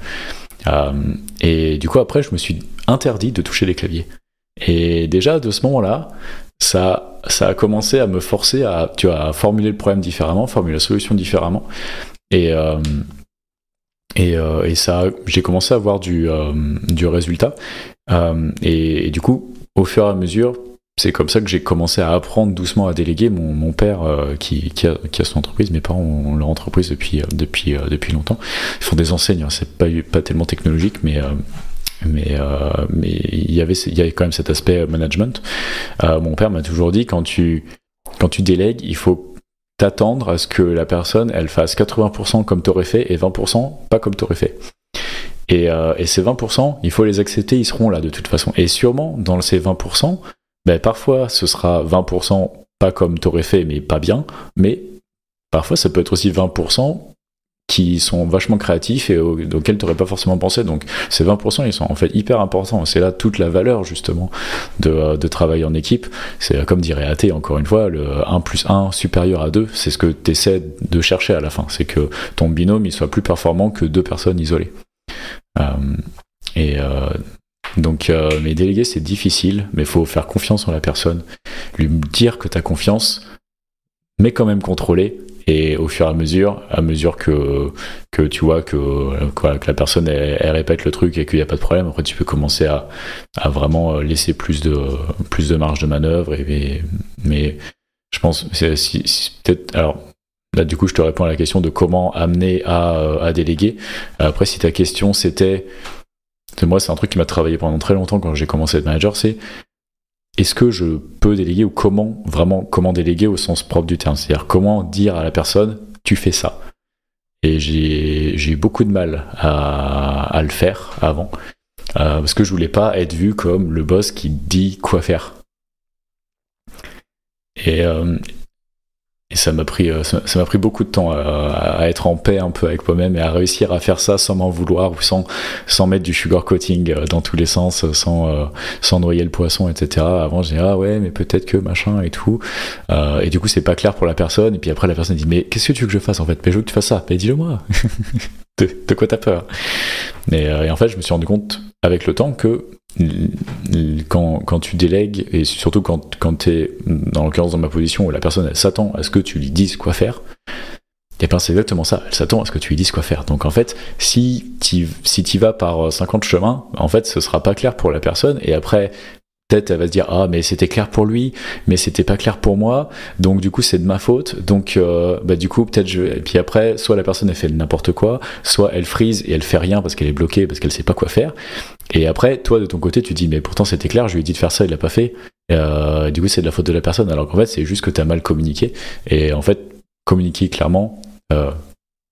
Et du coup, après, je me suis interdit de toucher les claviers. Et déjà, de ce moment-là, ça a commencé à me forcer à formuler le problème différemment, formuler la solution différemment. Et ça, j'ai commencé à avoir du résultat. Et du coup, au fur et à mesure, c'est comme ça que j'ai commencé à apprendre doucement à déléguer. Mon père, qui a son entreprise, mes parents ont leur entreprise depuis longtemps. Ils font des enseignes, hein, c'est pas tellement technologique, mais il y avait quand même cet aspect management. Mon père m'a toujours dit, quand tu délègues, il faut t'attendre à ce que la personne, elle fasse 80% comme t'aurais fait et 20% pas comme t'aurais fait. Et ces 20%, il faut les accepter, ils seront là de toute façon. Et sûrement, dans ces 20%, parfois ce sera 20% pas comme t'aurais fait, mais pas bien, mais parfois ça peut être aussi 20% qui sont vachement créatifs et auxquels t'aurais pas forcément pensé. Donc ces 20%, ils sont en fait hyper importants. C'est là toute la valeur justement de travailler en équipe. C'est comme dirait AT, encore une fois, le 1 plus 1 supérieur à 2, c'est ce que t'essaies de chercher à la fin. C'est que ton binôme, il soit plus performant que deux personnes isolées. Donc, mais déléguer, c'est difficile, mais il faut faire confiance en la personne, lui dire que tu as confiance, mais quand même contrôler, et au fur et à mesure que tu vois que la personne elle répète le truc et qu'il n'y a pas de problème, après tu peux commencer à vraiment laisser plus de marge de manœuvre, mais je pense, peut-être, alors là du coup je te réponds à la question de comment amener à déléguer. Après, si ta question c'était, moi c'est un truc qui m'a travaillé pendant très longtemps quand j'ai commencé à être manager, c'est est-ce que je peux déléguer ou comment déléguer au sens propre du terme, c'est-à-dire comment dire à la personne tu fais ça. Et j'ai eu beaucoup de mal à le faire avant, parce que je voulais pas être vu comme le boss qui dit quoi faire. Et ça m'a pris beaucoup de temps à être en paix un peu avec moi-même et à réussir à faire ça sans m'en vouloir ou sans mettre du sugarcoating dans tous les sens, sans noyer le poisson, etc. Avant, je disais ah ouais, mais peut-être que machin et tout. Et du coup, c'est pas clair pour la personne. Et puis après, la personne dit mais qu'est-ce que tu veux que je fasse en fait? Mais je veux que tu fasses ça. Mais dis-le moi. de quoi t'as peur? Et en fait, je me suis rendu compte avec le temps que quand tu délègues, et surtout quand tu es dans l'occurrence dans ma position où la personne elle s'attend à ce que tu lui dises quoi faire, et bien c'est exactement ça, elle s'attend à ce que tu lui dises quoi faire. Donc en fait, si t'y vas par 50 chemins, en fait ce sera pas clair pour la personne, et après peut-être elle va se dire ah mais c'était clair pour lui mais c'était pas clair pour moi, donc du coup c'est de ma faute, donc du coup peut-être et puis après soit la personne elle fait n'importe quoi, soit elle freeze et elle fait rien parce qu'elle est bloquée, parce qu'elle sait pas quoi faire, et après toi de ton côté tu dis mais pourtant c'était clair, je lui ai dit de faire ça, il l'a pas fait, du coup c'est de la faute de la personne, alors qu'en fait c'est juste que t'as mal communiqué. Et en fait communiquer clairement,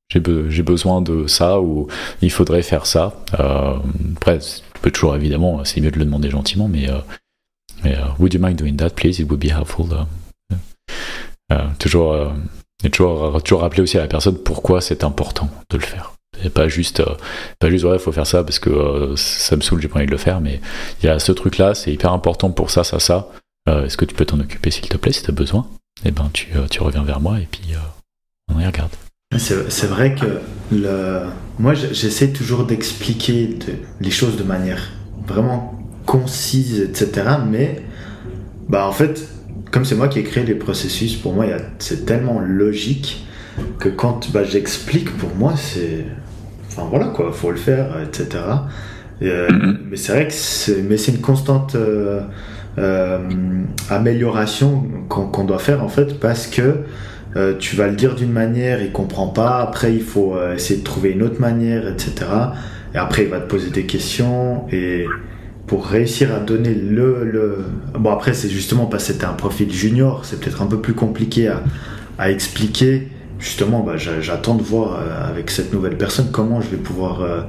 j'ai besoin de ça, ou il faudrait faire ça, après tu peux toujours, évidemment c'est mieux de le demander gentiment, mais would you mind doing that, please? It would be helpful. Toujours rappeler aussi à la personne pourquoi c'est important de le faire. Et pas juste ouais, faut faire ça parce que ça me saoule, j'ai pas envie de le faire, mais il y a ce truc-là, c'est hyper important pour ça. Est-ce que tu peux t'en occuper, s'il te plaît, si tu as besoin? Et ben tu reviens vers moi et puis on y regarde. C'est vrai que moi j'essaie toujours d'expliquer les choses de manière vraiment concise, etc. Mais en fait, comme c'est moi qui ai créé les processus, pour moi c'est tellement logique que quand j'explique, pour moi c'est voilà quoi, faut le faire, etc. Mais c'est vrai que c'est une constante amélioration qu'on doit faire en fait, parce que tu vas le dire d'une manière, il comprend pas, après il faut essayer de trouver une autre manière, etc. Et après il va te poser des questions, et pour réussir à donner bon après c'est justement parce que c'était un profil junior, c'est peut-être un peu plus compliqué à expliquer. Justement j'attends de voir avec cette nouvelle personne comment je vais pouvoir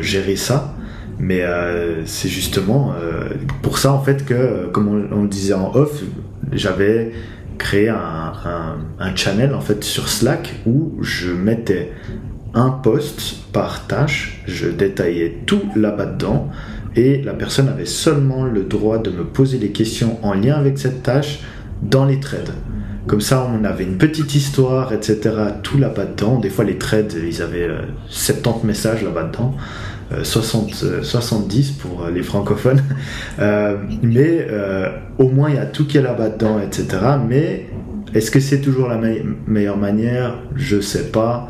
gérer ça. Mais c'est justement pour ça en fait que, comme on le disait en off, j'avais créé un channel en fait sur Slack où je mettais un post par tâche, je détaillais tout là-bas dedans, et la personne avait seulement le droit de me poser des questions en lien avec cette tâche dans les threads. Comme ça, on avait une petite histoire, etc. tout là-bas dedans. Des fois, les threads, ils avaient 70 messages là-bas dedans. 70 pour les francophones. Mais au moins, il y a tout qui est là-bas dedans, etc. Mais est-ce que c'est toujours la meilleure manière? Je sais pas.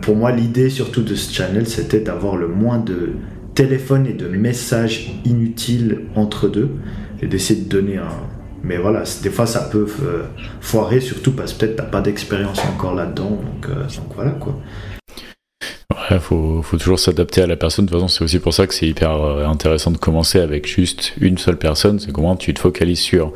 Pour moi, l'idée surtout de ce channel, c'était d'avoir le moins de téléphones et de messages inutiles entre deux, et d'essayer de donner mais voilà, des fois ça peut foirer, surtout parce que peut-être t'as pas d'expérience encore là-dedans, donc voilà quoi. Ouais, faut toujours s'adapter à la personne. De toute façon, c'est aussi pour ça que c'est hyper intéressant de commencer avec juste une seule personne. C'est comment tu te focalises sur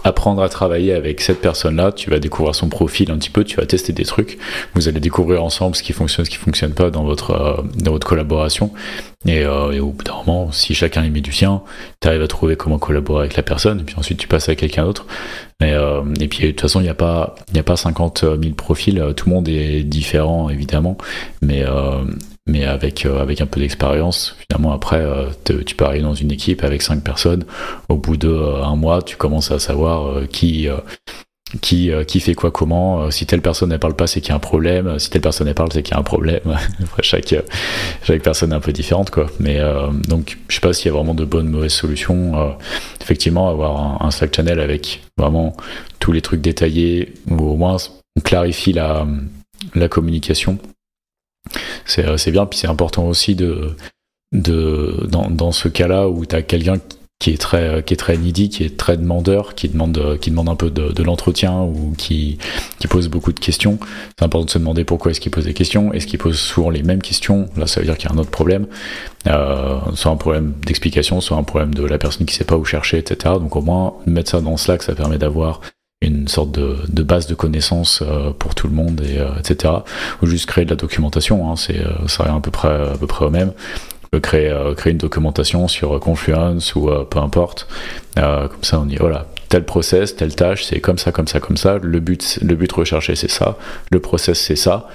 apprendre à travailler avec cette personne-là, tu vas découvrir son profil un petit peu, tu vas tester des trucs, vous allez découvrir ensemble ce qui fonctionne pas dans votre collaboration, et au bout d'un moment, si chacun y met du sien, tu arrives à trouver comment collaborer avec la personne, et puis ensuite tu passes à quelqu'un d'autre. Et puis de toute façon, il n'y a pas 50 000 profils, tout le monde est différent évidemment, mais avec un peu d'expérience, finalement après tu peux arriver dans une équipe avec 5 personnes, au bout d'un mois tu commences à savoir qui fait quoi comment, si telle personne ne parle pas c'est qu'il y a un problème, si telle personne elle parle c'est qu'il y a un problème. Après chaque personne est un peu différente quoi, mais donc je sais pas s'il y a vraiment de bonnes ou mauvaises solutions. Effectivement, avoir un Slack channel avec vraiment tous les trucs détaillés, ou au moins on clarifie la communication, c'est bien. Puis c'est important aussi dans ce cas-là où tu as quelqu'un qui est très needy, qui est très demandeur, qui demande un peu de l'entretien ou qui pose beaucoup de questions. C'est important de se demander pourquoi est-ce qu'il pose des questions. Est-ce qu'il pose souvent les mêmes questions? Là, ça veut dire qu'il y a un autre problème. Soit un problème d'explication, soit un problème de la personne qui sait pas où chercher, etc. Donc au moins, mettre ça dans Slack, ça permet d'avoir une sorte de base de connaissances pour tout le monde, etc. Ou juste créer de la documentation, hein, ça revient à peu près au même. On peut créer une documentation sur Confluence ou peu importe. Comme ça, on dit voilà, tel process, telle tâche, c'est comme ça. Le but recherché, c'est ça. Le process, c'est ça.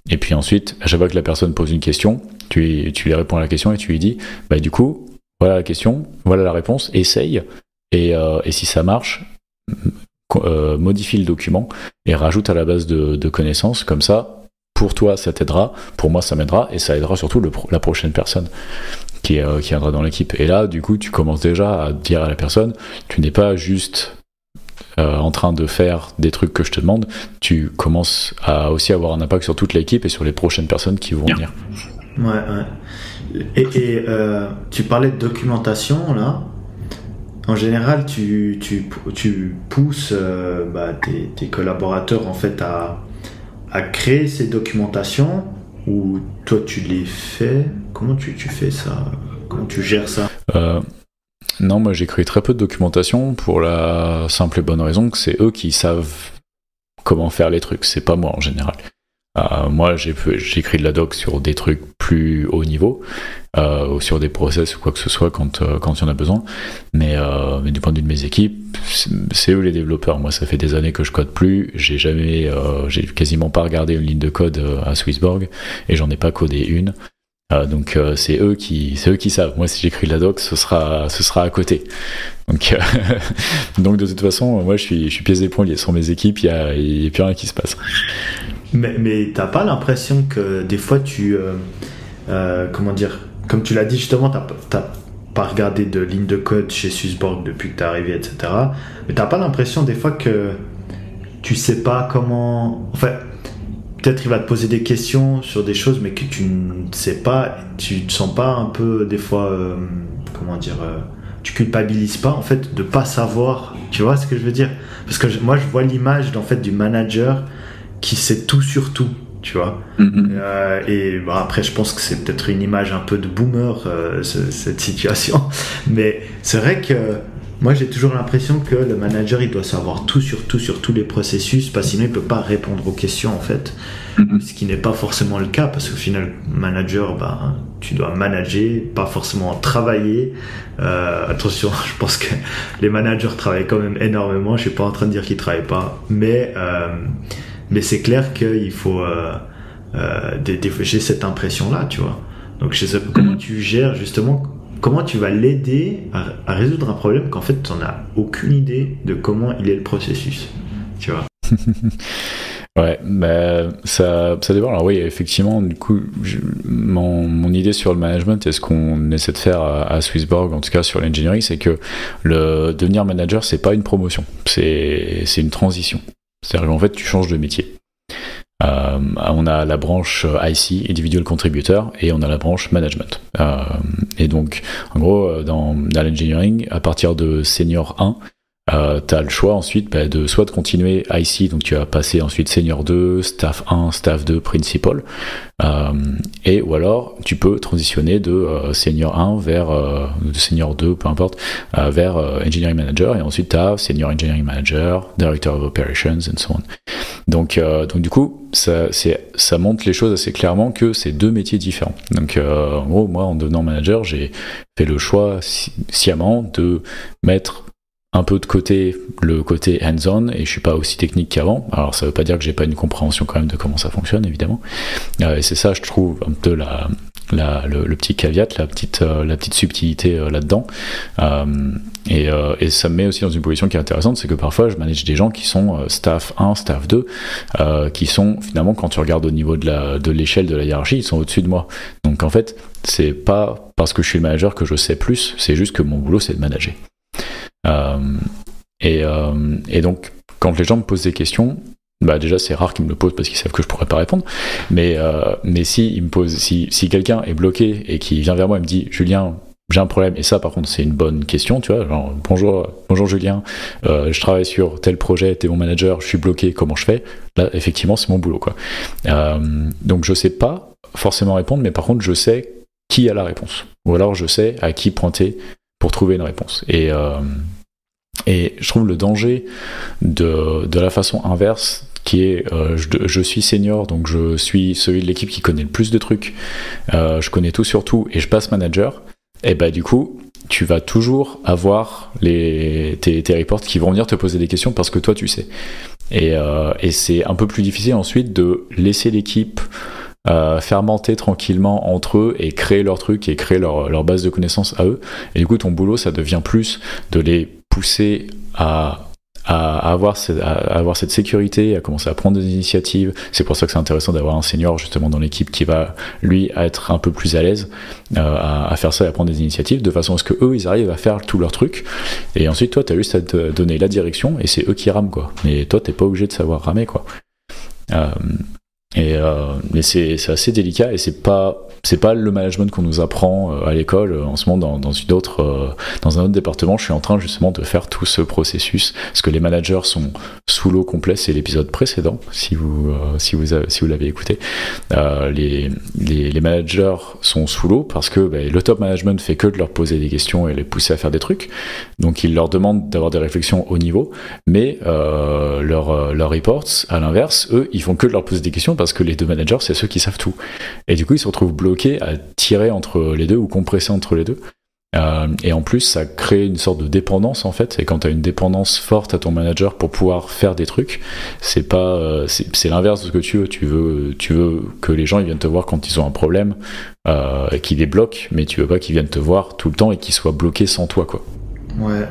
Et puis ensuite, à chaque fois que la personne pose une question, tu lui réponds à la question et tu lui dis, bah du coup, voilà la question, voilà la réponse, essaye. Et si ça marche, modifie le document et rajoute à la base de connaissances. Comme ça, pour toi, ça t'aidera, pour moi, ça m'aidera, et ça aidera surtout la prochaine personne qui viendra dans l'équipe. Et là, du coup, tu commences déjà à dire à la personne, tu n'es pas juste en train de faire des trucs que je te demande, tu commences à aussi avoir un impact sur toute l'équipe et sur les prochaines personnes qui vont venir. Ouais. Et tu parlais de documentation, là. En général, tu pousses tes collaborateurs, en fait, à créer ces documentations, ou toi tu les fais? Comment tu fais ça? Comment tu gères ça? Non, moi j'écris très peu de documentation pour la simple et bonne raison que c'est eux qui savent comment faire les trucs, c'est pas moi en général. Moi j'écris de la doc sur des trucs plus haut niveau, ou sur des process ou quoi que ce soit quand il y en a besoin, mais du point de vue de mes équipes, c'est eux les développeurs. Moi ça fait des années que je code plus, j'ai quasiment pas regardé une ligne de code à Swissborg, et j'en ai pas codé une. Donc c'est eux qui savent. Moi si j'écris de la doc, ce sera à côté. Donc de toute façon, moi je suis pieds et poings liés sur mes équipes, il y a plus rien qui se passe. Mais t'as pas l'impression que des fois comment dire, comme tu l'as dit justement, t'as pas regardé de ligne de code chez Swissborg depuis que t'es arrivé, etc. Mais t'as pas l'impression des fois que tu sais pas comment, enfin, peut-être il va te poser des questions sur des choses, mais que tu ne sais pas, tu te sens pas un peu des fois, comment dire, tu culpabilises pas en fait de pas savoir, tu vois ce que je veux dire? Parce que moi je vois l'image en fait du manager qui sait tout sur tout, tu vois. Et après je pense que c'est peut-être une image un peu de boomer, cette situation, mais c'est vrai que moi j'ai toujours l'impression que le manager il doit savoir tout sur tous les processus, parce que sinon il peut pas répondre aux questions en fait. Ce qui n'est pas forcément le cas, parce qu'au final manager, tu dois manager, pas forcément travailler. Attention, je pense que les managers travaillent quand même énormément, je suis pas en train de dire qu'ils travaillent pas, mais c'est clair qu'il faut j'ai cette impression là, tu vois. Donc je sais pas comment tu gères justement, comment tu vas l'aider à résoudre un problème qu'en fait tu n'en as aucune idée de comment il est le processus, tu vois. Ouais, ça dépend. Alors oui, effectivement, du coup, mon idée sur le management et ce qu'on essaie de faire à Swissborg, en tout cas sur l'engineering, c'est que devenir manager, c'est pas une promotion, c'est une transition. C'est-à-dire qu'en fait, tu changes de métier. On a la branche IC, Individual Contributor, et on a la branche Management. Et donc, en gros, dans l'engineering, à partir de Senior 1, tu as le choix ensuite de soit de continuer IC, donc tu vas passer ensuite Senior 2, Staff 1, Staff 2, Principal, ou alors tu peux transitionner de Senior 1 de Senior 2, peu importe, vers Engineering Manager, et ensuite tu as Senior Engineering Manager, Director of Operations, and so on. Donc du coup, ça montre les choses assez clairement que c'est deux métiers différents. Donc en gros, moi en devenant manager, j'ai fait le choix sciemment de mettre un peu de côté le côté hands-on, et je suis pas aussi technique qu'avant. Alors ça veut pas dire que j'ai pas une compréhension quand même de comment ça fonctionne, évidemment. Et c'est ça, je trouve, un peu le petit caveat, la petite subtilité là-dedans. Et ça me met aussi dans une position qui est intéressante, c'est que parfois je manage des gens qui sont staff 1, staff 2, qui sont finalement, quand tu regardes au niveau de l'échelle de la hiérarchie, ils sont au-dessus de moi. Donc en fait, c'est pas parce que je suis le manager que je sais plus, c'est juste que mon boulot c'est de manager. Et donc quand les gens me posent des questions, déjà c'est rare qu'ils me le posent parce qu'ils savent que je pourrais pas répondre, mais si quelqu'un est bloqué et qui vient vers moi et me dit Julien, j'ai un problème, et ça par contre c'est une bonne question, tu vois, genre bonjour Julien, je travaille sur tel projet, t'es mon manager, je suis bloqué, comment je fais? Là effectivement c'est mon boulot quoi. Donc je sais pas forcément répondre, mais par contre je sais qui a la réponse, ou alors je sais à qui pointer pour trouver une réponse. Et je trouve le danger de la façon inverse, qui est je suis senior, donc je suis celui de l'équipe qui connaît le plus de trucs, je connais tout sur tout, et je passe manager, et bah du coup tu vas toujours avoir tes reports qui vont venir te poser des questions parce que toi tu sais. Et c'est un peu plus difficile ensuite de laisser l'équipe fermenter tranquillement entre eux et créer leur truc et créer leur base de connaissances à eux. Et du coup ton boulot ça devient plus de les pousser à avoir cette sécurité, à commencer à prendre des initiatives. C'est pour ça que c'est intéressant d'avoir un senior justement dans l'équipe qui va lui être un peu plus à l'aise à faire ça et à prendre des initiatives de façon à ce que eux ils arrivent à faire tout leur truc, et ensuite toi t'as juste à te donner la direction et c'est eux qui rament quoi, mais toi t'es pas obligé de savoir ramer quoi. Mais c'est assez délicat, et c'est pas le management qu'on nous apprend à l'école. En ce moment dans un autre département, je suis en train justement de faire tout ce processus, parce que les managers sont sous l'eau complet. C'est l'épisode précédent si vous l'avez écouté. Les managers sont sous l'eau parce que le top management fait que de leur poser des questions et les pousser à faire des trucs, donc ils leur demandent d'avoir des réflexions haut niveau, mais leurs reports à l'inverse, eux ils font que de leur poser des questions parce que les deux managers c'est ceux qui savent tout, et du coup ils se retrouvent bloqués à tirer entre les deux ou compressés entre les deux, et en plus ça crée une sorte de dépendance en fait. Et quand tu as une dépendance forte à ton manager pour pouvoir faire des trucs, c'est l'inverse de ce que tu veux que les gens ils viennent te voir quand ils ont un problème et qu'ils les bloquent, mais tu veux pas qu'ils viennent te voir tout le temps et qu'ils soient bloqués sans toi quoi. Ouais.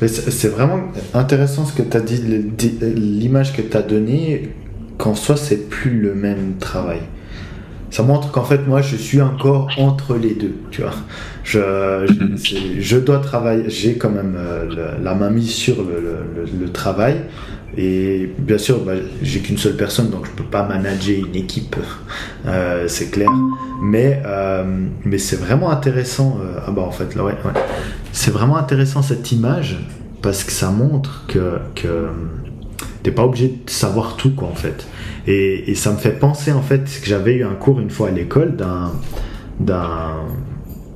Mais c'est vraiment intéressant ce que tu as dit, l'image que tu as donnée, qu'en soi c'est plus le même travail. Ça montre qu'en fait moi je suis encore entre les deux, tu vois. Je dois travailler, j'ai quand même la main mise sur le travail, et bien sûr j'ai qu'une seule personne donc je peux pas manager une équipe, c'est clair, mais c'est vraiment intéressant. En fait là ouais. C'est vraiment intéressant cette image, parce que ça montre que t'es pas obligé de savoir tout quoi en fait. Et ça me fait penser en fait que j'avais eu un cours une fois à l'école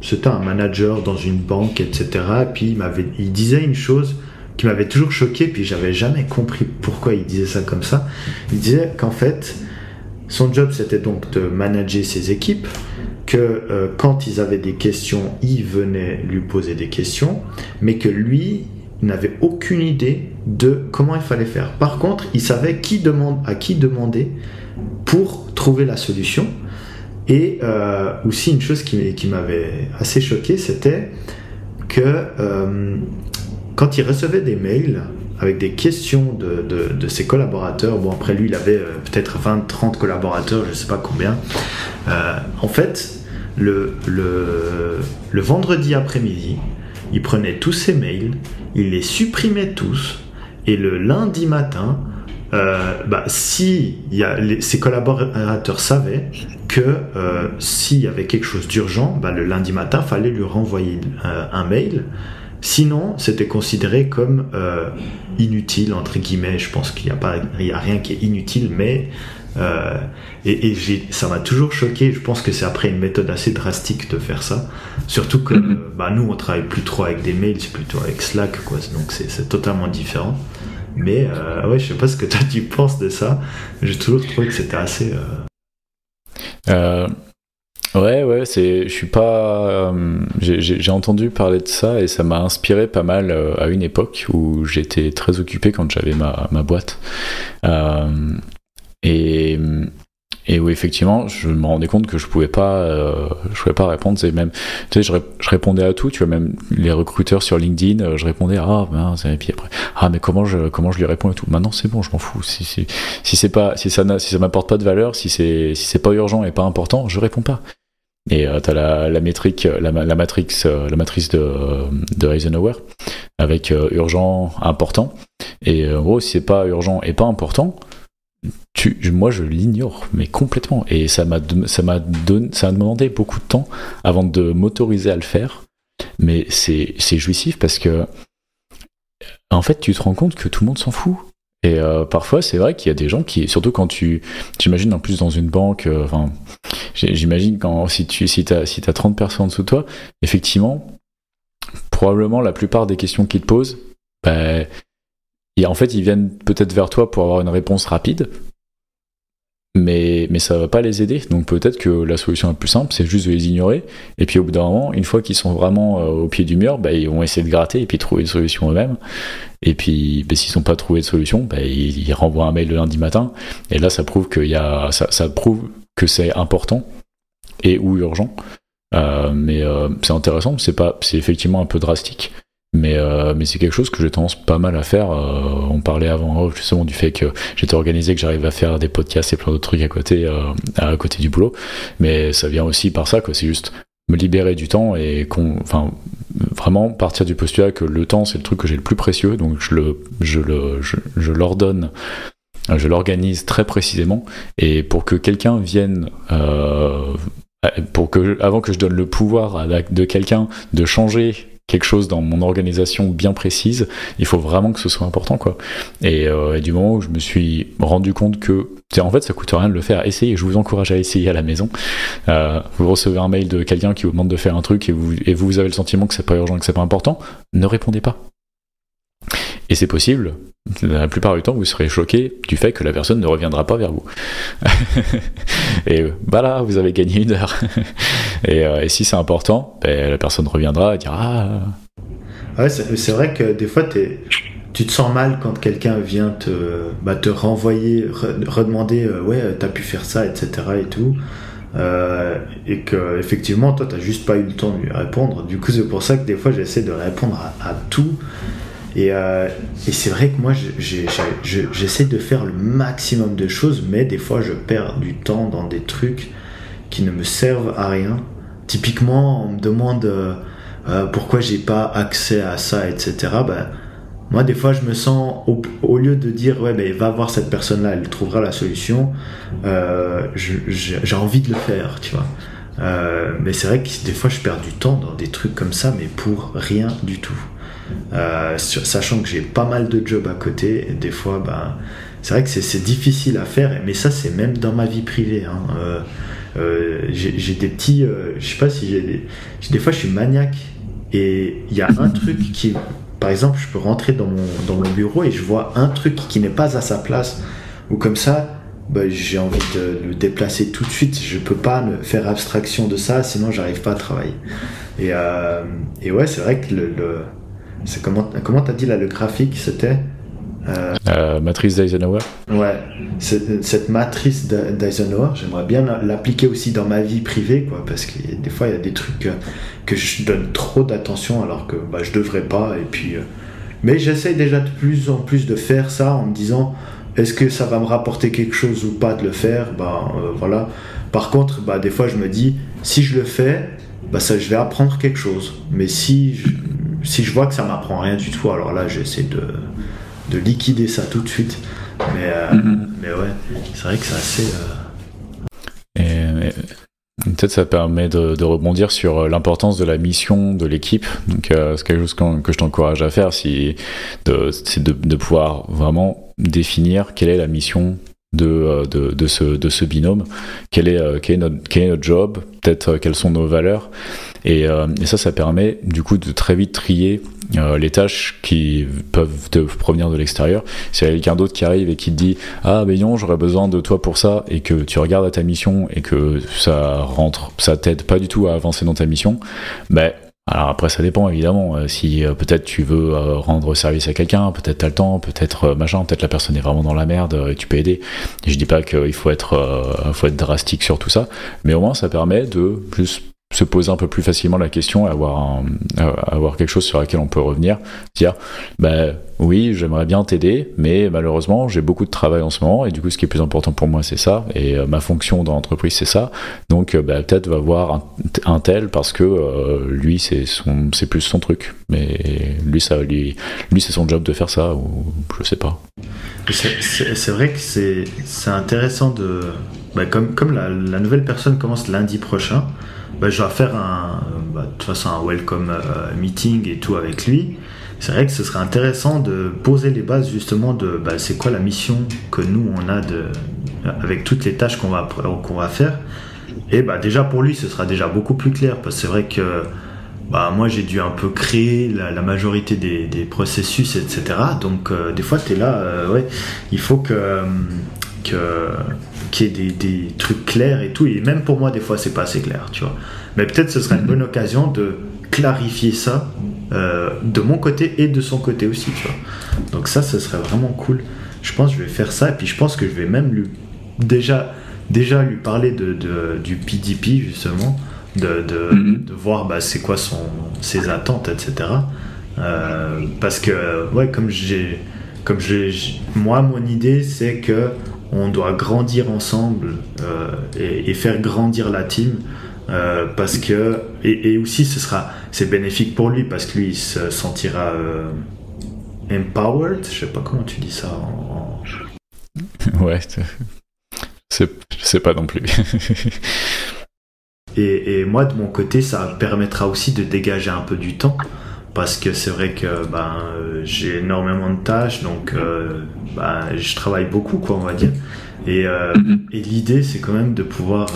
c'était un manager dans une banque, etc. Et puis il disait une chose qui m'avait toujours choqué, puis j'avais jamais compris pourquoi il disait ça comme ça. Il disait qu'en fait son job c'était donc de manager ses équipes, que quand ils avaient des questions ils venaient lui poser des questions, mais que lui n'avait aucune idée de comment il fallait faire. Par contre, il savait à qui demander pour trouver la solution. Et aussi une chose qui m'avait assez choqué, c'était que quand il recevait des mails avec des questions de ses collaborateurs, bon après lui il avait peut-être 20-30 collaborateurs, je sais pas combien, en fait le vendredi après-midi il prenait tous ses mails, il les supprimait tous, et le lundi matin, si ses collaborateurs savaient que s'il y avait quelque chose d'urgent, le lundi matin, fallait lui renvoyer un mail. Sinon, c'était considéré comme inutile, entre guillemets. Je pense qu'il n'y a rien qui est inutile, mais ça m'a toujours choqué. Je pense que c'est après une méthode assez drastique de faire ça. Surtout que nous, on travaille plus trop avec des mails, c'est plutôt avec Slack, quoi. Donc c'est totalement différent. Mais je sais pas ce que toi tu penses de ça. J'ai toujours trouvé que c'était assez. Ouais, je suis pas. J'ai entendu parler de ça et ça m'a inspiré pas mal à une époque où j'étais très occupé quand j'avais ma boîte. Et où effectivement je me rendais compte que je pouvais pas répondre. C'est même, tu sais, je répondais à tout, tu vois, même les recruteurs sur LinkedIn, je répondais et puis après mais comment je lui réponds et tout. Maintenant c'est bon, je m'en fous. Si ça m'apporte pas de valeur, si c'est pas urgent et pas important, je réponds pas. Et t'as la matrice de Eisenhower avec urgent, important. Et en gros, si c'est pas urgent et pas important, moi je l'ignore, mais complètement. Et ça m'a demandé beaucoup de temps avant de m'autoriser à le faire, mais c'est jouissif parce que en fait tu te rends compte que tout le monde s'en fout. Et parfois c'est vrai qu'il y a des gens qui, surtout quand j'imagine en plus dans une banque, j'imagine si t'as 30 personnes sous toi, effectivement probablement la plupart des questions qu'ils te posent, et en fait ils viennent peut-être vers toi pour avoir une réponse rapide, mais ça va pas les aider. Donc peut-être que la solution la plus simple, c'est juste de les ignorer, et puis au bout d'un moment, une fois qu'ils sont vraiment au pied du mur, ils vont essayer de gratter et puis trouver une solution eux-mêmes. Et puis s'ils n'ont pas trouvé de solution, ils renvoient un mail le lundi matin, et là ça prouve ça prouve que c'est important et ou urgent. Mais c'est intéressant, c'est effectivement un peu drastique, mais c'est quelque chose que j'ai tendance pas mal à faire. On parlait avant justement du fait que j'étais organisé, que j'arrive à faire des podcasts et plein d'autres trucs à côté du boulot, mais ça vient aussi par ça, quoi. C'est juste me libérer du temps et vraiment partir du postulat que le temps c'est le truc que j'ai le plus précieux, donc je l'ordonne, je l'organise très précisément, et pour que quelqu'un vienne avant que je donne le pouvoir de quelqu'un de changer quelque chose dans mon organisation bien précise, il faut vraiment que ce soit important, quoi. Et du moment où je me suis rendu compte que en fait ça coûte rien de le faire, essayez, je vous encourage à essayer à la maison. Vous recevez un mail de quelqu'un qui vous demande de faire un truc et vous avez le sentiment que c'est pas urgent, que c'est pas important, ne répondez pas. Et c'est possible, la plupart du temps vous serez choqué du fait que la personne ne reviendra pas vers vous. Et voilà, vous avez gagné 1 heure. Et si c'est important, la personne reviendra et dira Ouais, c'est vrai que des fois tu te sens mal quand quelqu'un vient te renvoyer, redemander ouais, t'as pu faire ça, etc. et tout. Et que effectivement toi t'as juste pas eu le temps de lui répondre. Du coup c'est pour ça que des fois j'essaie de répondre à tout. Et c'est vrai que moi j'essaie de faire le maximum de choses, mais des fois je perds du temps dans des trucs qui ne me servent à rien. Typiquement on me demande pourquoi j'ai pas accès à ça, etc. Moi des fois je me sens, au lieu de dire ouais va voir cette personne là, elle trouvera la solution, j'ai envie de le faire, tu vois. Mais c'est vrai que des fois je perds du temps dans des trucs comme ça, mais pour rien du tout. Sachant que j'ai pas mal de jobs à côté, et des fois c'est vrai que c'est difficile à faire, mais ça c'est même dans ma vie privée, hein. J'ai des petits je sais pas si des fois je suis maniaque, et il y a un truc qui, par exemple, je peux rentrer dans mon bureau et je vois un truc qui n'est pas à sa place, ou comme ça j'ai envie de le déplacer tout de suite. Je peux pas faire abstraction de ça, sinon j'arrive pas à travailler. Et ouais, c'est vrai que c'est comment t'as dit là, le graphique, c'était matrice d'Eisenhower. Ouais, cette matrice d'Eisenhower, j'aimerais bien l'appliquer aussi dans ma vie privée, quoi, parce que des fois il y a des trucs que je donne trop d'attention alors que je devrais pas, et puis mais j'essaie déjà de plus en plus de faire ça en me disant est-ce que ça va me rapporter quelque chose ou pas de le faire, voilà. Par contre des fois je me dis si je le fais, ça, je vais apprendre quelque chose, mais si je vois que ça m'apprend rien du tout, alors là j'essaie de liquider ça tout de suite. Mais ouais, c'est vrai que c'est assez et peut-être ça permet de rebondir sur l'importance de la mission de l'équipe. Donc c'est quelque chose que je t'encourage à faire, c'est de pouvoir vraiment définir quelle est la mission de ce binôme, quel est notre job, peut-être quelles sont nos valeurs, et ça permet du coup de très vite trier les tâches qui peuvent te provenir de l'extérieur. Si il y a quelqu'un d'autre qui arrive et qui te dit mais non, j'aurais besoin de toi pour ça, et que tu regardes à ta mission et que ça t'aide pas du tout à avancer dans ta mission, alors après ça dépend évidemment, si peut-être tu veux rendre service à quelqu'un, peut-être t'as le temps, peut-être peut-être la personne est vraiment dans la merde et tu peux aider. Et je dis pas qu'il faut être drastique sur tout ça, mais au moins ça permet de juste se poser un peu plus facilement la question et avoir quelque chose sur laquelle on peut revenir, dire oui, j'aimerais bien t'aider, mais malheureusement j'ai beaucoup de travail en ce moment, et du coup ce qui est plus important pour moi c'est ça, et ma fonction dans l'entreprise c'est ça, donc peut-être va voir un tel parce que lui c'est plus son truc, mais lui c'est son job de faire ça, ou je sais pas. C'est vrai que c'est intéressant comme la nouvelle personne commence lundi prochain, je vais faire de toute façon un welcome meeting et tout avec lui. C'est vrai que ce serait intéressant de poser les bases justement de c'est quoi la mission que nous on a avec toutes les tâches qu'on va faire. Et déjà pour lui ce sera déjà beaucoup plus clair, parce que c'est vrai que moi j'ai dû un peu créer la majorité des processus, etc. Donc des fois t'es là, il faut qu'il y ait des trucs clairs et tout, et même pour moi des fois c'est pas assez clair, tu vois. Mais peut-être ce serait une bonne occasion de clarifier ça de mon côté et de son côté aussi, tu vois. Donc ça, ce serait vraiment cool. Je pense que je vais faire ça, et puis je pense que je vais même lui déjà lui parler du PDP justement, de voir c'est quoi ses attentes, etc. Parce que moi mon idée c'est que on doit grandir ensemble et faire grandir la team. Parce que et aussi c'est bénéfique pour lui, parce que lui il se sentira empowered, je sais pas comment tu dis ça ouais, je sais pas non plus. et moi de mon côté ça permettra aussi de dégager un peu du temps, parce que c'est vrai que j'ai énormément de tâches, donc je travaille beaucoup, quoi, on va dire, et l'idée c'est quand même de pouvoir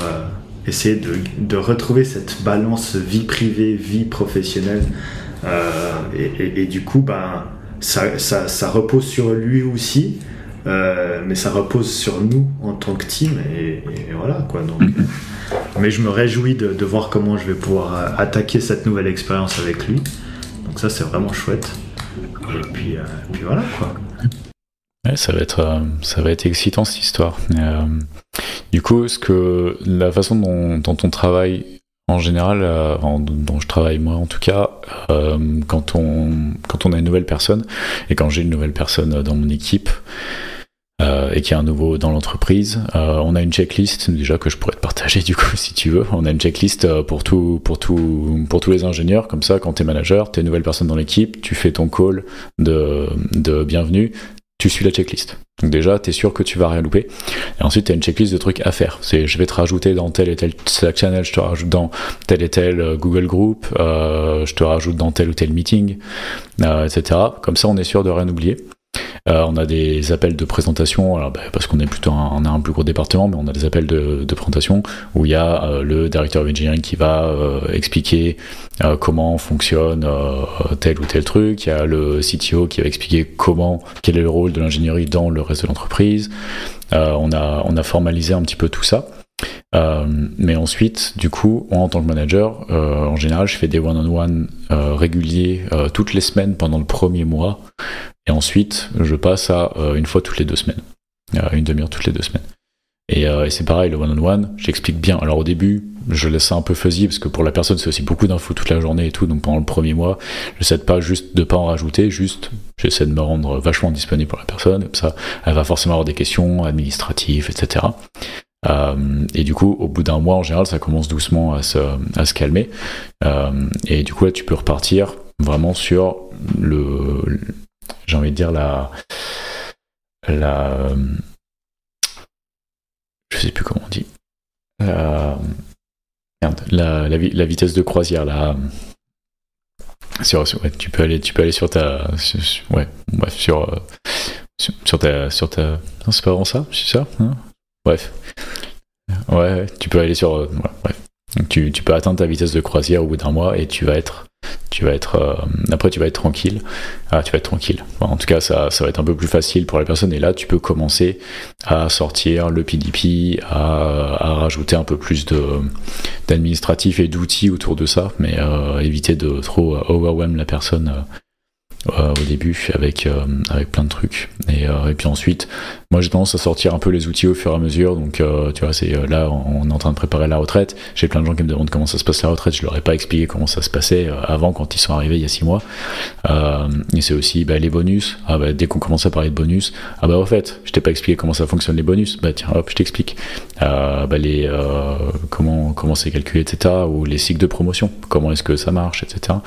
essayer de retrouver cette balance vie privée, vie professionnelle, et du coup ça repose sur lui aussi, mais ça repose sur nous en tant que team, et voilà quoi. Donc mais je me réjouis de voir comment je vais pouvoir attaquer cette nouvelle expérience avec lui, donc ça c'est vraiment chouette, et puis voilà quoi. Ouais, ça va être excitant cette histoire. Du coup, la façon dont on travaille en général, dont je travaille moi en tout cas, quand on a une nouvelle personne, et quand j'ai une nouvelle personne dans mon équipe, et qu'il y a un nouveau dans l'entreprise, on a une checklist déjà que je pourrais te partager du coup si tu veux. On a une checklist pour tous les ingénieurs, comme ça quand t'es manager, t'es une nouvelle personne dans l'équipe, tu fais ton call de bienvenue, tu suis la checklist. Donc déjà, tu es sûr que tu vas rien louper. Et ensuite, tu as une checklist de trucs à faire. Je vais te rajouter dans tel et tel Slack channel, je te rajoute dans tel et tel Google Group, je te rajoute dans tel ou tel meeting, etc. Comme ça, on est sûr de rien oublier. On a des appels de présentation, alors, parce qu'on est on a un plus gros département, mais on a des appels de présentation où il y a le directeur of engineering qui va expliquer comment fonctionne tel ou tel truc. Il y a le CTO qui va expliquer quel est le rôle de l'ingénierie dans le reste de l'entreprise. On a formalisé un petit peu tout ça. Mais ensuite, du coup, moi, en tant que manager, en général, je fais des one-on-one réguliers toutes les semaines pendant le premier mois. Et ensuite, je passe à une fois toutes les 2 semaines. Une demi-heure toutes les 2 semaines. Et c'est pareil, le one-on-one, j'explique bien. Alors au début, je laisse ça un peu fuzzy, parce que pour la personne, c'est aussi beaucoup d'infos toute la journée et tout. Donc pendant le premier mois, j'essaie de pas en rajouter, j'essaie de me rendre vachement disponible pour la personne. Comme ça, elle va forcément avoir des questions administratives, etc. Et du coup, au bout d'un mois, en général, ça commence doucement à se calmer. Et du coup, là, tu peux repartir vraiment sur j'ai envie de dire je sais plus comment on dit, la vitesse de croisière là. Tu peux aller sur ta, sur ta, non, c'est pas vraiment ça, c'est ça, hein, bref. Ouais, tu peux aller sur, bref. Donc tu peux atteindre ta vitesse de croisière au bout d'un mois, et après tu vas être tranquille. Tu vas être tranquille. Bon, en tout cas, ça va être un peu plus facile pour la personne, et là tu peux commencer à sortir le PDP, à rajouter un peu plus d'administratif et d'outils autour de ça, mais éviter de trop overwhelm la personne au début avec plein de trucs, et puis ensuite moi j'ai tendance à sortir un peu les outils au fur et à mesure. Donc tu vois, là on est en train de préparer la retraite. J'ai plein de gens qui me demandent comment ça se passe la retraite. Je leur ai pas expliqué comment ça se passait avant, quand ils sont arrivés il y a 6 mois. Et c'est aussi les bonus. Dès qu'on commence à parler de bonus, au fait je t'ai pas expliqué comment ça fonctionne les bonus. Tiens, hop, je t'explique. Comment c'est calculé, etc. Ou les cycles de promotion, comment est-ce que ça marche, etc.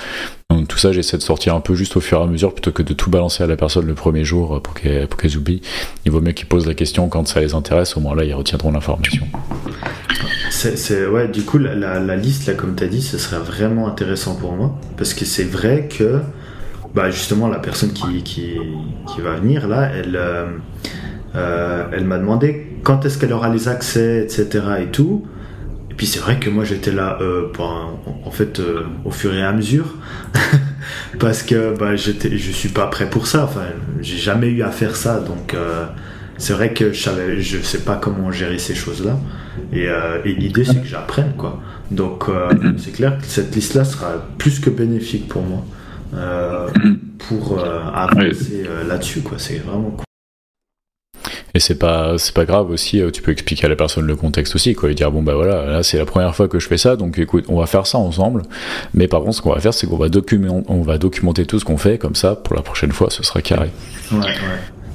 Donc tout ça, j'essaie de sortir un peu juste au fur et à mesure, plutôt que de tout balancer à la personne le premier jour pour qu'elles oublient. Il vaut mieux qu'ils posent la question quand ça les intéresse, au moins là ils retiendront l'information. Ouais, du coup, la liste, là, comme tu as dit, ce serait vraiment intéressant pour moi. Parce que c'est vrai que, bah, justement, la personne qui va venir, là, elle m'a demandé quand est-ce qu'elle aura les accès, etc. et tout. Et puis, c'est vrai que moi, j'étais là, en fait, au fur et à mesure. Parce que bah, je suis pas prêt pour ça. Enfin, j'ai jamais eu à faire ça. Donc, c'est vrai que je sais pas comment gérer ces choses-là. Et l'idée, c'est que j'apprenne, quoi. Donc, c'est clair que cette liste-là sera plus que bénéfique pour moi pour avancer là-dessus, quoi. C'est vraiment cool. Et c'est pas grave aussi, tu peux expliquer à la personne le contexte aussi, quoi, et dire bon bah voilà, là c'est la première fois que je fais ça, donc écoute, on va faire ça ensemble, mais par contre ce qu'on va faire c'est qu'on va documenter tout ce qu'on fait, comme ça pour la prochaine fois ce sera carré.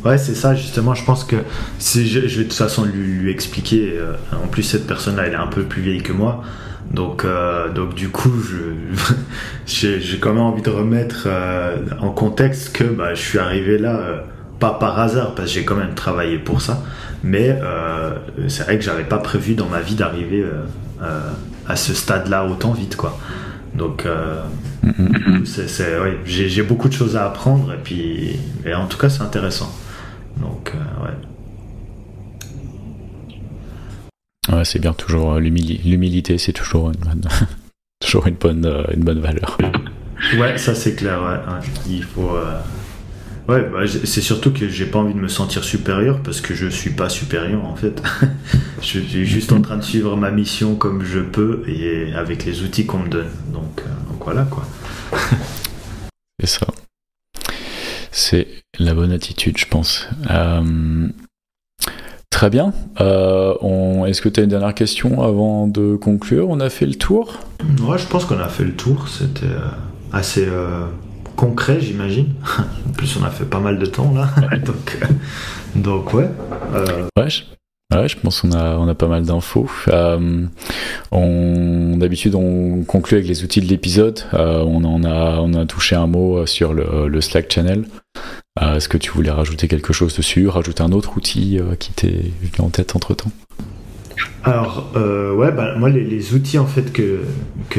Ouais, c'est ça justement, je pense que si je vais de toute façon lui expliquer, en plus cette personne-là elle est un peu plus vieille que moi, donc du coup j'ai quand même envie de remettre en contexte que bah, je suis arrivé là pas par hasard, parce que j'ai quand même travaillé pour ça, mais c'est vrai que j'avais pas prévu dans ma vie d'arriver à ce stade-là autant vite, quoi. Donc ouais, j'ai beaucoup de choses à apprendre, et en tout cas c'est intéressant. Donc ouais, c'est bien, toujours l'humilité, c'est toujours toujours une bonne valeur. Ouais, ça c'est clair, ouais. Il faut ouais, bah, c'est surtout que j'ai pas envie de me sentir supérieur, parce que je suis pas supérieur en fait. Je suis juste en train de suivre ma mission comme je peux et avec les outils qu'on me donne. Donc voilà, quoi. C'est ça. C'est la bonne attitude, je pense. Très bien. Est-ce que tu as une dernière question avant de conclure? On a fait le tour? Ouais, je pense qu'on a fait le tour. C'était assez concret, j'imagine. En plus, on a fait pas mal de temps là. donc ouais. Ouais, je pense qu'on a pas mal d'infos. D'habitude, on conclut avec les outils de l'épisode. On a touché un mot sur le Slack channel. Est-ce que tu voulais rajouter quelque chose dessus, rajouter un autre outil qui t'est venu en tête entre-temps? Alors, ouais, bah, moi, les outils en fait que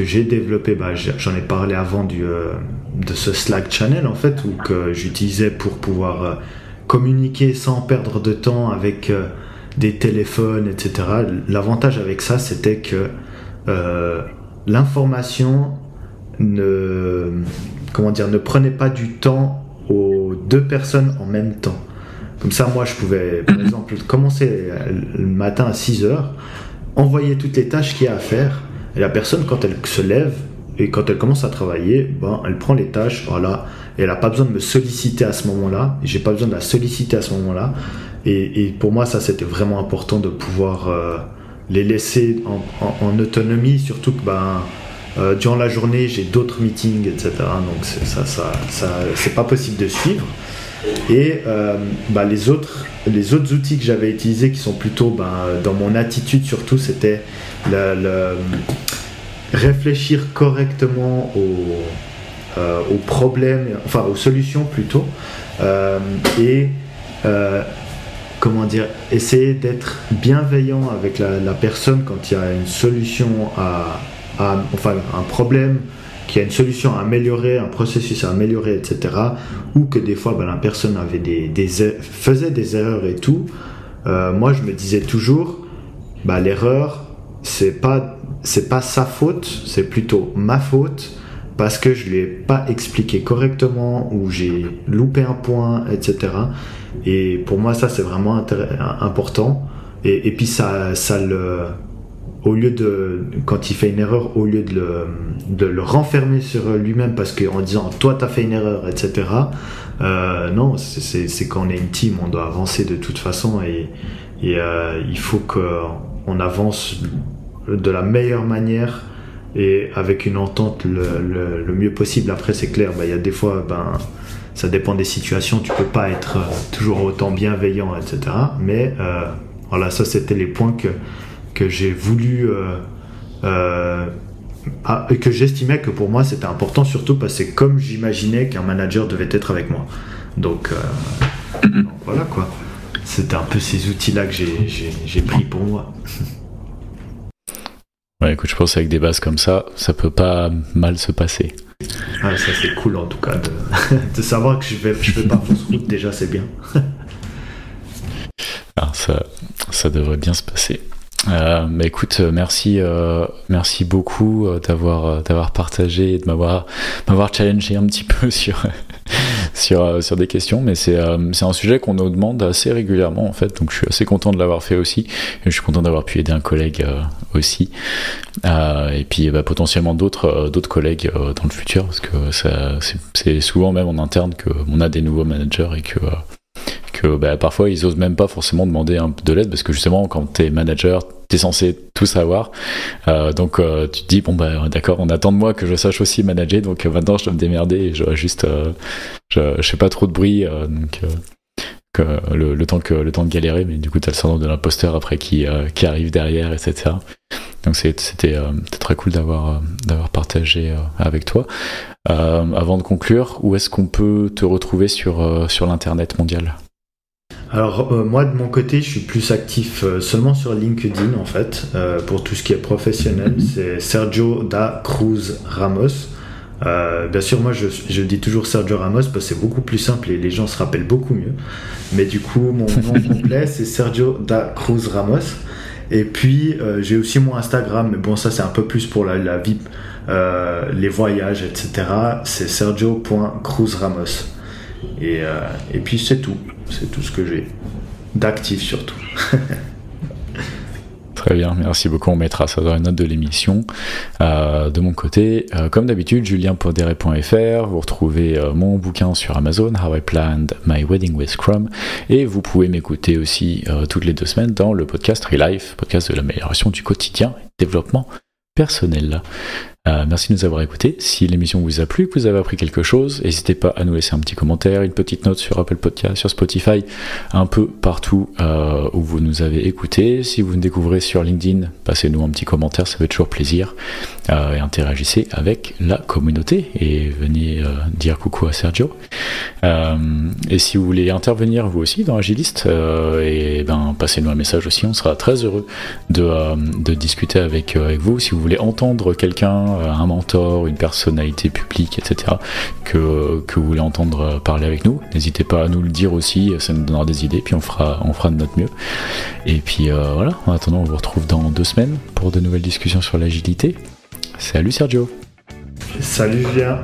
j'ai développés, bah, j'en ai parlé avant de ce Slack channel en fait, où que j'utilisais pour pouvoir communiquer sans perdre de temps avec des téléphones, etc. L'avantage avec ça, c'était que l'information ne prenait pas du temps aux deux personnes en même temps. Comme ça, moi, je pouvais, par exemple, commencer le matin à 6h, envoyer toutes les tâches qu'il y a à faire, et la personne, quand elle se lève et quand elle commence à travailler, ben, elle prend les tâches, voilà, et elle n'a pas besoin de me solliciter à ce moment-là, et j'ai pas besoin de la solliciter à ce moment-là, et pour moi, ça, c'était vraiment important de pouvoir les laisser en autonomie, surtout que, durant la journée, j'ai d'autres meetings, etc., donc ça c'est pas possible de suivre. Et les autres outils que j'avais utilisés, qui sont plutôt dans mon attitude surtout, c'était le réfléchir correctement aux problèmes, enfin aux solutions plutôt, essayer d'être bienveillant avec la personne quand il y a une solution enfin un problème, qu'il y a une solution à améliorer, un processus à améliorer, etc. Ou que des fois la personne avait faisait des erreurs et tout. Moi je me disais toujours, l'erreur c'est pas sa faute, c'est plutôt ma faute, parce que je lui ai pas expliqué correctement, ou j'ai loupé un point, etc. Et pour moi ça c'est vraiment important. Et puis ça au lieu de, quand il fait une erreur, au lieu de le renfermer sur lui-même, parce qu'en disant toi t'as fait une erreur, etc. Non, c'est quand on est une team, on doit avancer de toute façon, et il faut qu'on avance de la meilleure manière et avec une entente le mieux possible. Après c'est clair, il y a des fois, ça dépend des situations, tu peux pas être toujours autant bienveillant, etc. Mais voilà, ça c'était les points que j'ai voulu et que j'estimais que pour moi c'était important, surtout parce que c'est comme j'imaginais qu'un manager devait être avec moi. Donc voilà, quoi. C'était un peu ces outils là que j'ai pris pour moi. Ouais, écoute, je pense qu'avec des bases comme ça peut pas mal se passer. Ah, ça c'est cool en tout cas de savoir que je vais pas fausse route, déjà c'est bien. Alors ça devrait bien se passer. Mais écoute, merci beaucoup d'avoir partagé et de m'avoir challengé un petit peu sur des questions, mais c'est un sujet qu'on nous demande assez régulièrement en fait, donc je suis assez content de l'avoir fait aussi, et je suis content d'avoir pu aider un collègue aussi, et puis potentiellement d'autres collègues dans le futur, parce que c'est souvent même en interne qu'on a des nouveaux managers et que parfois ils osent même pas forcément demander de l'aide, parce que justement quand t'es manager t'es censé tout savoir, donc tu te dis bon d'accord, on attend de moi que je sache aussi manager, donc maintenant je dois me démerder et je dois juste je fais pas trop de bruit, donc que le temps de galérer, mais du coup t'as le syndrome de l'imposteur après qui arrive derrière, etc. Donc c'était très cool d'avoir partagé avec toi. Avant de conclure, où est-ce qu'on peut te retrouver sur l'internet mondial? Alors moi de mon côté je suis plus actif seulement sur LinkedIn en fait, pour tout ce qui est professionnel. C'est Sergio da Cruz Ramos. Bien sûr moi je dis toujours Sergio Ramos parce que c'est beaucoup plus simple et les gens se rappellent beaucoup mieux, mais du coup mon nom complet c'est Sergio da Cruz Ramos. Et puis j'ai aussi mon Instagram, mais bon ça c'est un peu plus pour la vie, les voyages, etc. C'est sergio.cruzramos. Et puis c'est tout ce que j'ai d'actif surtout. Très bien, merci beaucoup, on mettra ça dans les notes de l'émission. De mon côté, comme d'habitude, julienpourderet.fr, vous retrouvez mon bouquin sur Amazon, How I Planned My Wedding with Scrum, et vous pouvez m'écouter aussi toutes les 2 semaines dans le podcast Relife, podcast de l'amélioration du quotidien et développement personnel. Merci de nous avoir écoutés. Si l'émission vous a plu, que vous avez appris quelque chose, n'hésitez pas à nous laisser un petit commentaire, une petite note sur Apple Podcast, sur Spotify, un peu partout où vous nous avez écoutés. Si vous nous découvrez sur LinkedIn, passez-nous un petit commentaire, ça fait toujours plaisir. Et interagissez avec la communauté et venez dire coucou à Sergio. Et si vous voulez intervenir vous aussi dans Agilist, passez-nous un message aussi, on sera très heureux de discuter avec vous. Si vous voulez entendre quelqu'un, un mentor, une personnalité publique, etc., que vous voulez entendre parler avec nous, n'hésitez pas à nous le dire aussi, ça nous donnera des idées, puis on fera de notre mieux. Et puis voilà, en attendant, on vous retrouve dans 2 semaines pour de nouvelles discussions sur l'agilité. Salut Sergio. Salut Julien.